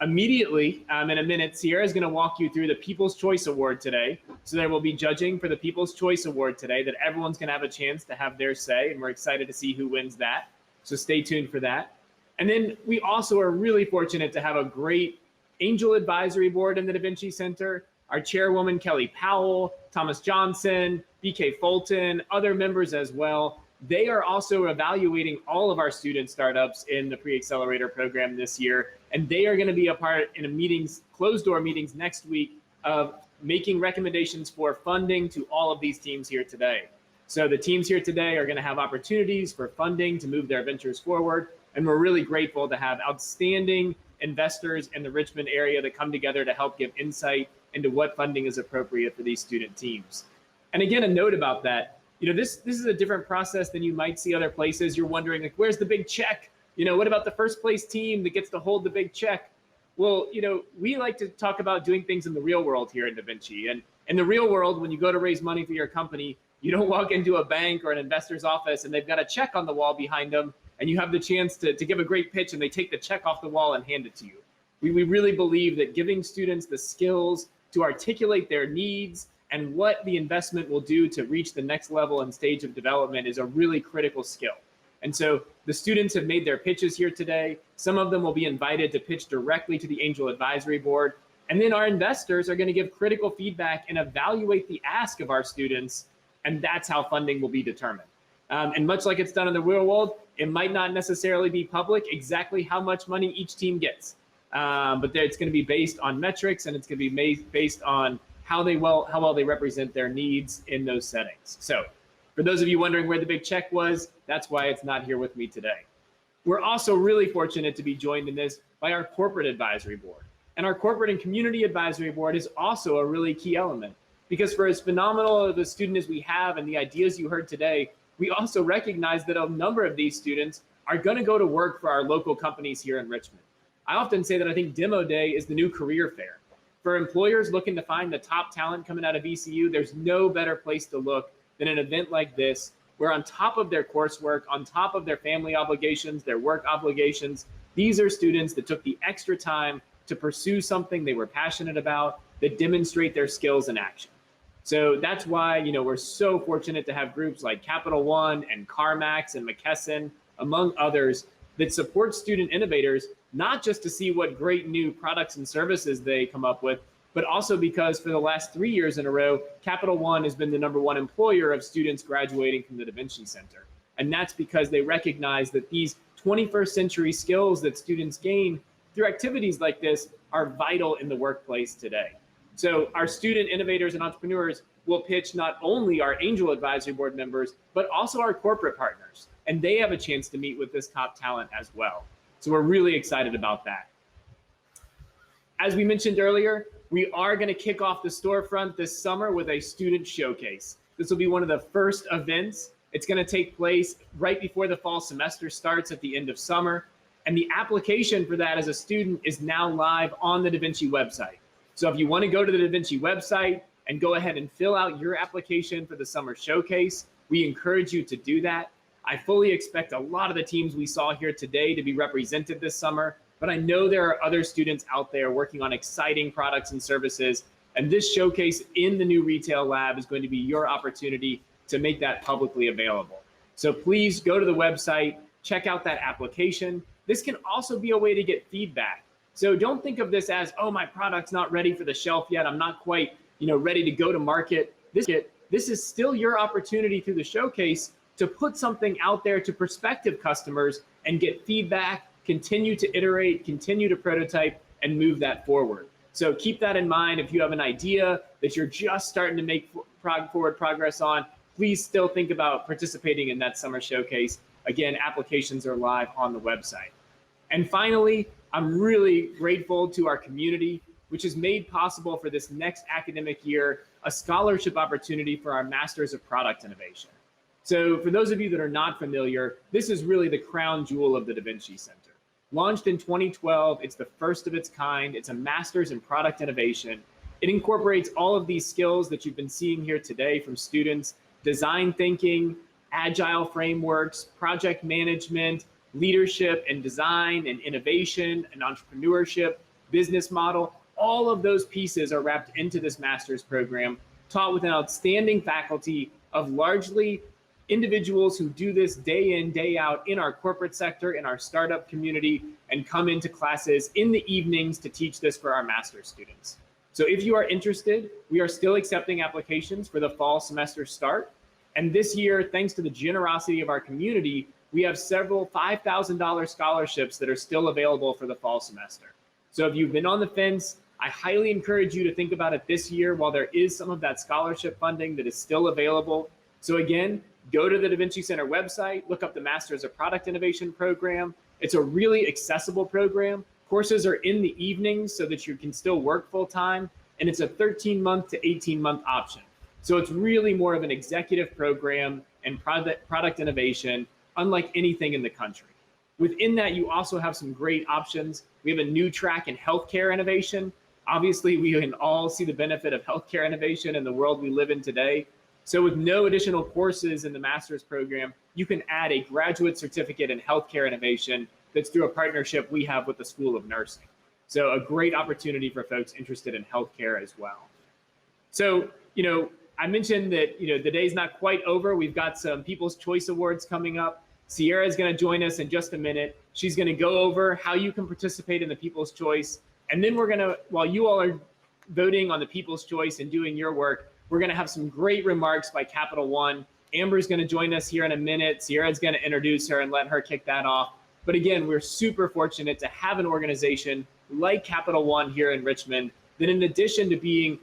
immediately, in a minute, Sierra is going to walk you through the People's Choice Award today. So there will be judging for the People's Choice Award today that everyone's going to have a chance to have their say, and we're excited to see who wins that. So stay tuned for that. And then we also are really fortunate to have a great Angel Advisory Board in the Da Vinci Center. Our chairwoman, Kelly Powell, Thomas Johnson, BK Fulton, other members as well. They are also evaluating all of our student startups in the Pre-Accelerator program this year. And they are going to be a part in a meetings, closed door meetings next week of making recommendations for funding to all of these teams here today. So the teams here today are going to have opportunities for funding to move their ventures forward. And we're really grateful to have outstanding investors in the Richmond area that come together to help give insight into what funding is appropriate for these student teams. And again, a note about that, this is a different process than you might see other places. You're wondering, like, where's the big check? What about the first place team that gets to hold the big check? Well, we like to talk about doing things in the real world here in Da Vinci. And in the real world, when you go to raise money for your company, you don't walk into a bank or an investor's office and they've got a check on the wall behind them and you have the chance to give a great pitch and they take the check off the wall and hand it to you. We really believe that giving students the skills to articulate their needs and what the investment will do to reach the next level and stage of development is a really critical skill. And so the students have made their pitches here today. Some of them will be invited to pitch directly to the Angel Advisory Board. And then our investors are going to give critical feedback and evaluate the ask of our students. And that's how funding will be determined. And much like it's done in the real world, it might not necessarily be public exactly how much money each team gets. But it's going to be based on metrics, and it's going to be based on how well they represent their needs in those settings. So for those of you wondering where the big check was, that's why it's not here with me today. We're also really fortunate to be joined in this by our corporate advisory board. And our corporate and community advisory board is also a really key element, because for as phenomenal of a student as we have and the ideas you heard today, we also recognize that a number of these students are going to go to work for our local companies here in Richmond. I often say that I think Demo Day is the new career fair. For employers looking to find the top talent coming out of VCU, there's no better place to look than an event like this, where on top of their coursework, on top of their family obligations, their work obligations, these are students that took the extra time to pursue something they were passionate about, that demonstrate their skills in action. So that's why, we're so fortunate to have groups like Capital One and CarMax and McKesson, among others, that support student innovators, not just to see what great new products and services they come up with, but also because for the last 3 years in a row, Capital One has been the #1 employer of students graduating from the Da Vinci Center. And that's because they recognize that these 21st century skills that students gain through activities like this are vital in the workplace today. So our student innovators and entrepreneurs will pitch not only our Angel Advisory Board members, but also our corporate partners. And they have a chance to meet with this top talent as well. So we're really excited about that. As we mentioned earlier, we are going to kick off the storefront this summer with a student showcase. This will be one of the first events. It's going to take place right before the fall semester starts at the end of summer. And the application for that as a student is now live on the Da Vinci website. So if you want to go to the Da Vinci website and go ahead and fill out your application for the summer showcase, we encourage you to do that. I fully expect a lot of the teams we saw here today to be represented this summer, but I know there are other students out there working on exciting products and services, and this showcase in the new retail lab is going to be your opportunity to make that publicly available. So please go to the website, check out that application. This can also be a way to get feedback. So don't think of this as, oh, my product's not ready for the shelf yet. I'm not quite, ready to go to market. This is still your opportunity through the showcase to put something out there to prospective customers and get feedback, continue to iterate, continue to prototype, and move that forward. So keep that in mind. If you have an idea that you're just starting to make forward progress on, please still think about participating in that summer showcase. Again, applications are live on the website. And finally, I'm really grateful to our community, which has made possible for this next academic year a scholarship opportunity for our Masters of Product Innovation. So for those of you that are not familiar, this is really the crown jewel of the Da Vinci Center. Launched in 2012, it's the first of its kind. It's a Master's in Product Innovation. It incorporates all of these skills that you've been seeing here today from students: design thinking, agile frameworks, project management, leadership and design and innovation and entrepreneurship, business model. All of those pieces are wrapped into this master's program, taught with an outstanding faculty of largely individuals who do this day in, day out in our corporate sector, in our startup community, and come into classes in the evenings to teach this for our master's students. So if you are interested, we are still accepting applications for the fall semester start. And this year, thanks to the generosity of our community, we have several $5,000 scholarships that are still available for the fall semester. So if you've been on the fence, I highly encourage you to think about it this year while there is some of that scholarship funding that is still available. So again, go to the Da Vinci Center website, look up the Masters of Product Innovation program. It's a really accessible program. Courses are in the evenings so that you can still work full time, and it's a 13-month to 18-month option. So it's really more of an executive program and product innovation, unlike anything in the country. Within that, you also have some great options. We have a new track in healthcare innovation. Obviously, we can all see the benefit of healthcare innovation in the world we live in today. So with no additional courses in the master's program, you can add a graduate certificate in healthcare innovation that's through a partnership we have with the School of Nursing. So a great opportunity for folks interested in healthcare as well. So, I mentioned that, the day's not quite over. We've got some People's Choice Awards coming up. Sierra is going to join us in just a minute. She's going to go over how you can participate in the People's Choice. And then we're going to, while you all are voting on the People's Choice and doing your work, we're going to have some great remarks by Capital One. Amber's going to join us here in a minute. Sierra's going to introduce her and let her kick that off. But again, we're super fortunate to have an organization like Capital One here in Richmond that, in addition to being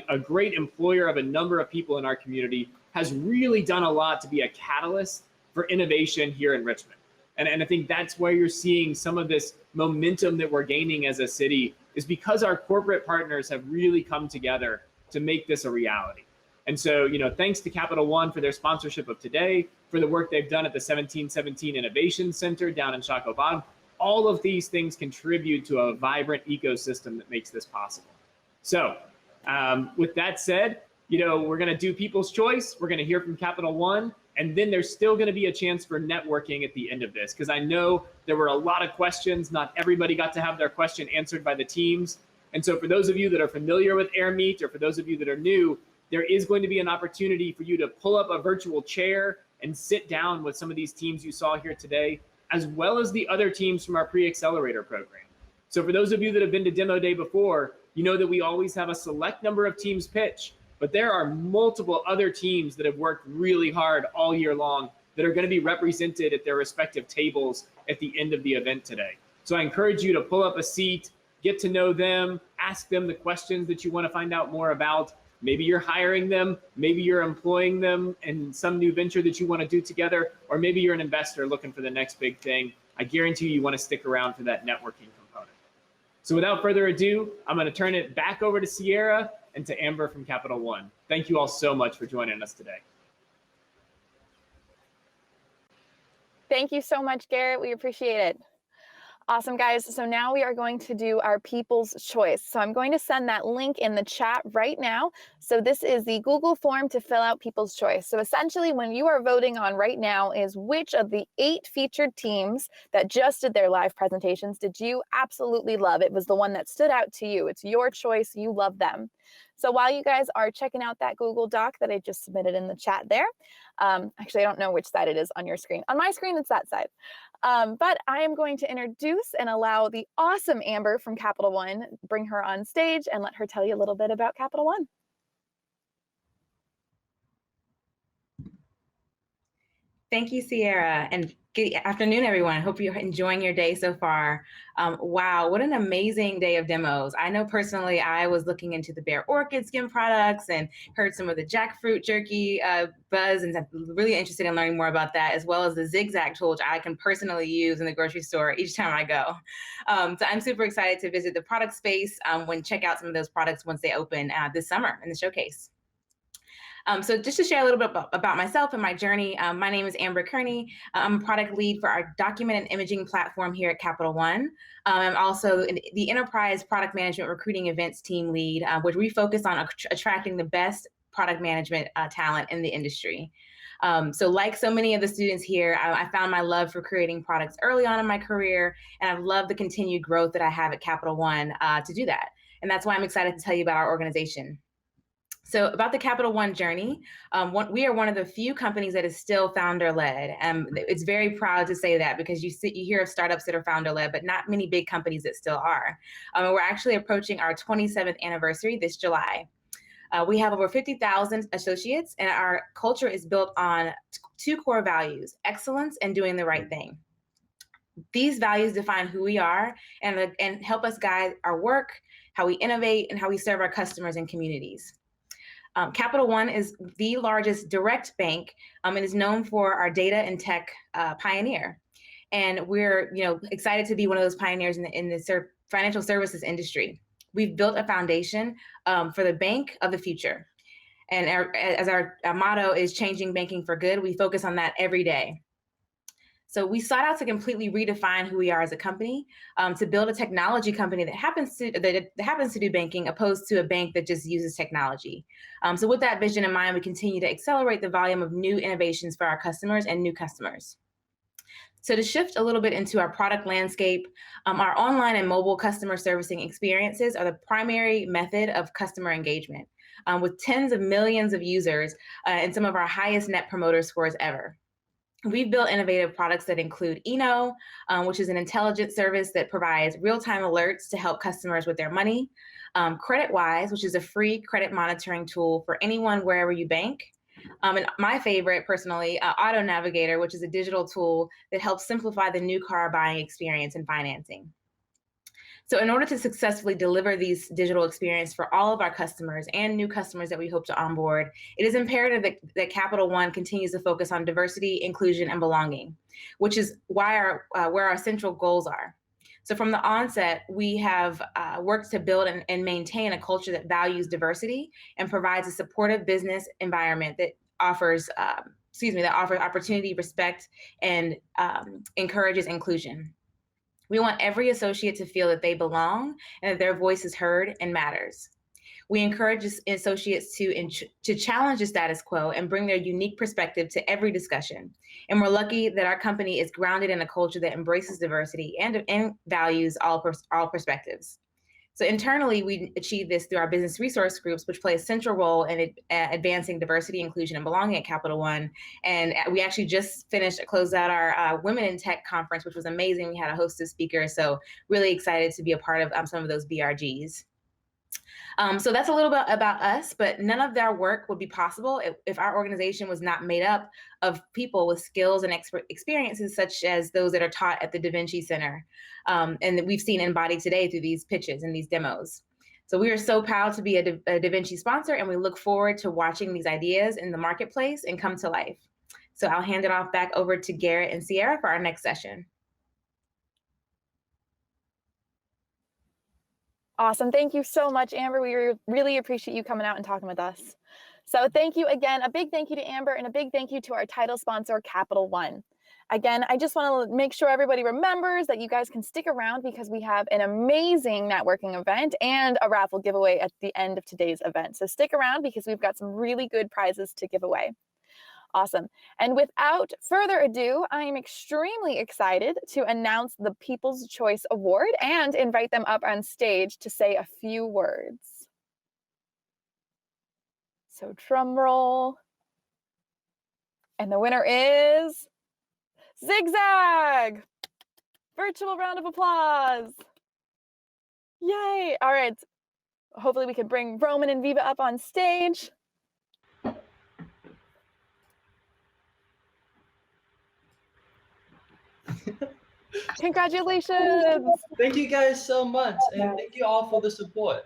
a great employer of a number of people in our community, has really done a lot to be a catalyst for innovation here in Richmond. And I think that's where you're seeing some of this momentum that we're gaining as a city, is because our corporate partners have really come together to make this a reality. And so, thanks to Capital One for their sponsorship of today, for the work they've done at the 1717 Innovation Center down in Shockoe Bottom. All of these things contribute to a vibrant ecosystem that makes this possible. So with that said, we're going to do People's Choice. We're going to hear from Capital One. And then there's still going to be a chance for networking at the end of this, because I know there were a lot of questions. Not everybody got to have their question answered by the teams. And so for those of you that are familiar with AirMeet, or for those of you that are new, there is going to be an opportunity for you to pull up a virtual chair and sit down with some of these teams you saw here today, as well as the other teams from our pre-accelerator program. So for those of you that have been to Demo Day before, you know that we always have a select number of teams pitch, but there are multiple other teams that have worked really hard all year long that are going to be represented at their respective tables at the end of the event today. So I encourage you to pull up a seat, get to know them, ask them the questions that you want to find out more about. Maybe you're hiring them, maybe you're employing them in some new venture that you want to do together, or maybe you're an investor looking for the next big thing. I guarantee you want to stick around for that networking component. So without further ado, I'm going to turn it back over to Sierra and to Amber from Capital One. Thank you all so much for joining us today. Thank you so much, Garrett. We appreciate it. Awesome, guys. So now we are going to do our People's Choice. So I'm going to send that link in the chat right now. So this is the Google form to fill out People's Choice. So essentially when you are voting on right now is which of the 8 featured teams that just did their live presentations did you absolutely love? It was the one that stood out to you. It's your choice. You love them. So while you guys are checking out that Google Doc that I just submitted in the chat there, actually, I don't know which side it is on your screen. On my screen, it's that side. But I am going to introduce and allow the awesome Amber from Capital One, bring her on stage and let her tell you a little bit about Capital One. Thank you, Sierra, and good afternoon, everyone. Hope you're enjoying your day so far. Wow, what an amazing day of demos. I know personally, I was looking into the Bare Orchid skin products and heard some of the Jackfruit jerky buzz, and I'm really interested in learning more about that, as well as the Zigzag tool, which I can personally use in the grocery store each time I go. So I'm super excited to visit the product space when check out some of those products once they open this summer in the showcase. So just to share a little bit about myself and my journey, my name is Amber Kearney. I'm a product lead for our document and imaging platform here at Capital One. I'm also the enterprise product management recruiting events team lead, which we focus on attracting the best product management talent in the industry. So like so many of the students here, I found my love for creating products early on in my career, and I've loved the continued growth that I have at Capital One to do that. And that's why I'm excited to tell you about our organization. So about the Capital One journey, we are one of the few companies that is still founder-led. It's very proud to say that because you hear of startups that are founder-led, but not many big companies that still are. We're actually approaching our 27th anniversary this July. We have over 50,000 associates, and our culture is built on 2 core values: excellence and doing the right thing. These values define who we are and help us guide our work, how we innovate, and how we serve our customers and communities. Capital One is the largest direct bank and is known for our data and tech pioneer. And we're excited to be one of those pioneers in the financial services industry. We've built a foundation for the bank of the future. And as our motto is changing banking for good, we focus on that every day. So we sought out to completely redefine who we are as a company, to build a technology company that happens to do banking, opposed to a bank that just uses technology. So with that vision in mind, we continue to accelerate the volume of new innovations for our customers and new customers. So to shift a little bit into our product landscape, our online and mobile customer servicing experiences are the primary method of customer engagement, with tens of millions of users and some of our highest net promoter scores ever. We've built innovative products that include Eno, which is an intelligent service that provides real-time alerts to help customers with their money. CreditWise, which is a free credit monitoring tool for anyone wherever you bank. And my favorite, personally, Auto Navigator, which is a digital tool that helps simplify the new car buying experience and financing. So in order to successfully deliver these digital experience for all of our customers and new customers that we hope to onboard, it is imperative that Capital One continues to focus on diversity, inclusion, and belonging, which is where our central goals are. So from the onset, we have worked to build and maintain a culture that values diversity and provides a supportive business environment that offers opportunity, respect, and encourages inclusion. We want every associate to feel that they belong and that their voice is heard and matters. We encourage associates to challenge the status quo and bring their unique perspective to every discussion. And we're lucky that our company is grounded in a culture that embraces diversity and values all perspectives. So internally, we achieve this through our business resource groups, which play a central role in advancing diversity, inclusion, and belonging at Capital One. And we actually just closed out our Women in Tech conference, which was amazing. We had a host of speakers, so really excited to be a part of some of those BRGs. So that's a little bit about us, but none of our work would be possible if our organization was not made up of people with skills and experiences such as those that are taught at the Da Vinci Center, and that we've seen embodied today through these pitches and these demos. So we are so proud to be a Da Vinci sponsor, and we look forward to watching these ideas in the marketplace and come to life. So I'll hand it off back over to Garrett and Sierra for our next session. Awesome. Thank you so much, Amber. We really appreciate you coming out and talking with us. So thank you again. A big thank you to Amber and a big thank you to our title sponsor, Capital One. Again, I just want to make sure everybody remembers that you guys can stick around because we have an amazing networking event and a raffle giveaway at the end of today's event. So stick around because we've got some really good prizes to give away. Awesome. And without further ado, I am extremely excited to announce the People's Choice Award and invite them up on stage to say a few words. So drum roll. And the winner is Zigzag. Virtual round of applause. Yay. All right. Hopefully we can bring Roman and Viva up on stage. Congratulations. Thank you guys so much. And thank you all for the support.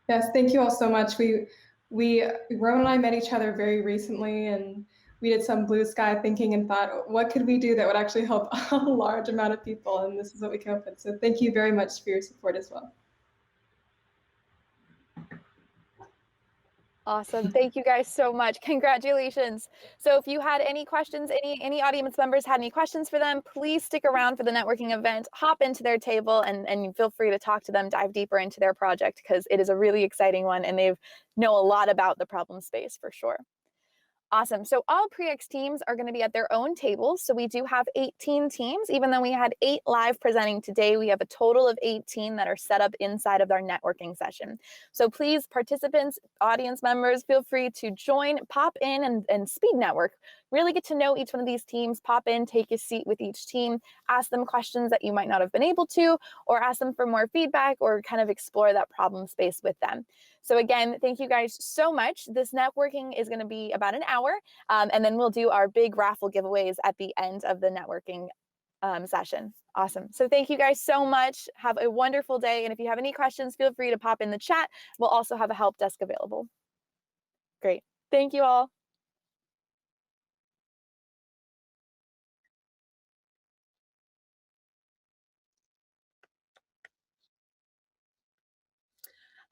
Yes, thank you all so much. Roman and I met each other very recently, and we did some blue sky thinking and thought, what could we do that would actually help a large amount of people? And this is what we came up with. So thank you very much for your support as well. Awesome. Thank you guys so much. Congratulations. So if you had any questions, any audience members had any questions for them, please stick around for the networking event, hop into their table and feel free to talk to them, dive deeper into their project because it is a really exciting one and they know a lot about the problem space for sure. Awesome. So all pre-Ex teams are going to be at their own tables. So we do have 18 teams. Even though we had 8 live presenting today, we have a total of 18 that are set up inside of our networking session. So please, participants, audience members, feel free to join, pop in and speed network. Really get to know each one of these teams, pop in, take a seat with each team, ask them questions that you might not have been able to, or ask them for more feedback or kind of explore that problem space with them. So again, thank you guys so much. This networking is going to be about an hour, and then we'll do our big raffle giveaways at the end of the networking session. Awesome. So thank you guys so much. Have a wonderful day. And if you have any questions, feel free to pop in the chat. We'll also have a help desk available. Great. Thank you all.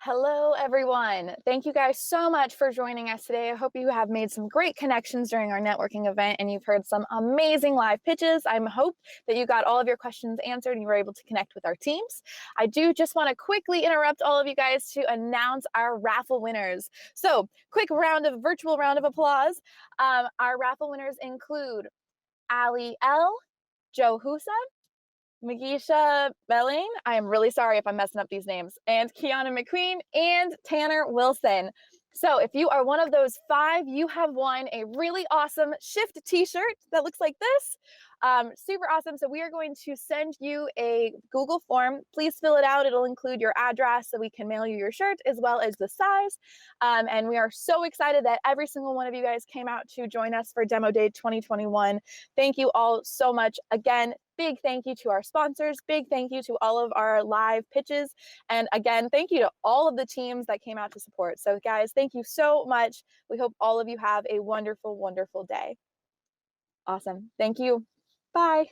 Hello, everyone. Thank you guys so much for joining us today. I hope you have made some great connections during our networking event and you've heard some amazing live pitches. I hope that you got all of your questions answered and you were able to connect with our teams. I do just want to quickly interrupt all of you guys to announce our raffle winners. So quick virtual round of applause. Our raffle winners include Ali L, Joe Husa, Magisha Belling, I am really sorry if I'm messing up these names, and Kiana McQueen and Tanner Wilson. So if you are one of those 5, you have won a really awesome Shift t-shirt that looks like this. Super awesome. So we are going to send you a Google form. Please fill it out. It'll include your address so we can mail you your shirt as well as the size. And we are so excited that every single one of you guys came out to join us for Demo Day 2021. Thank you all so much. Again, big thank you to our sponsors. Big thank you to all of our live pitches. And again, thank you to all of the teams that came out to support. So guys, thank you so much. We hope all of you have a wonderful, wonderful day. Awesome. Thank you. Bye.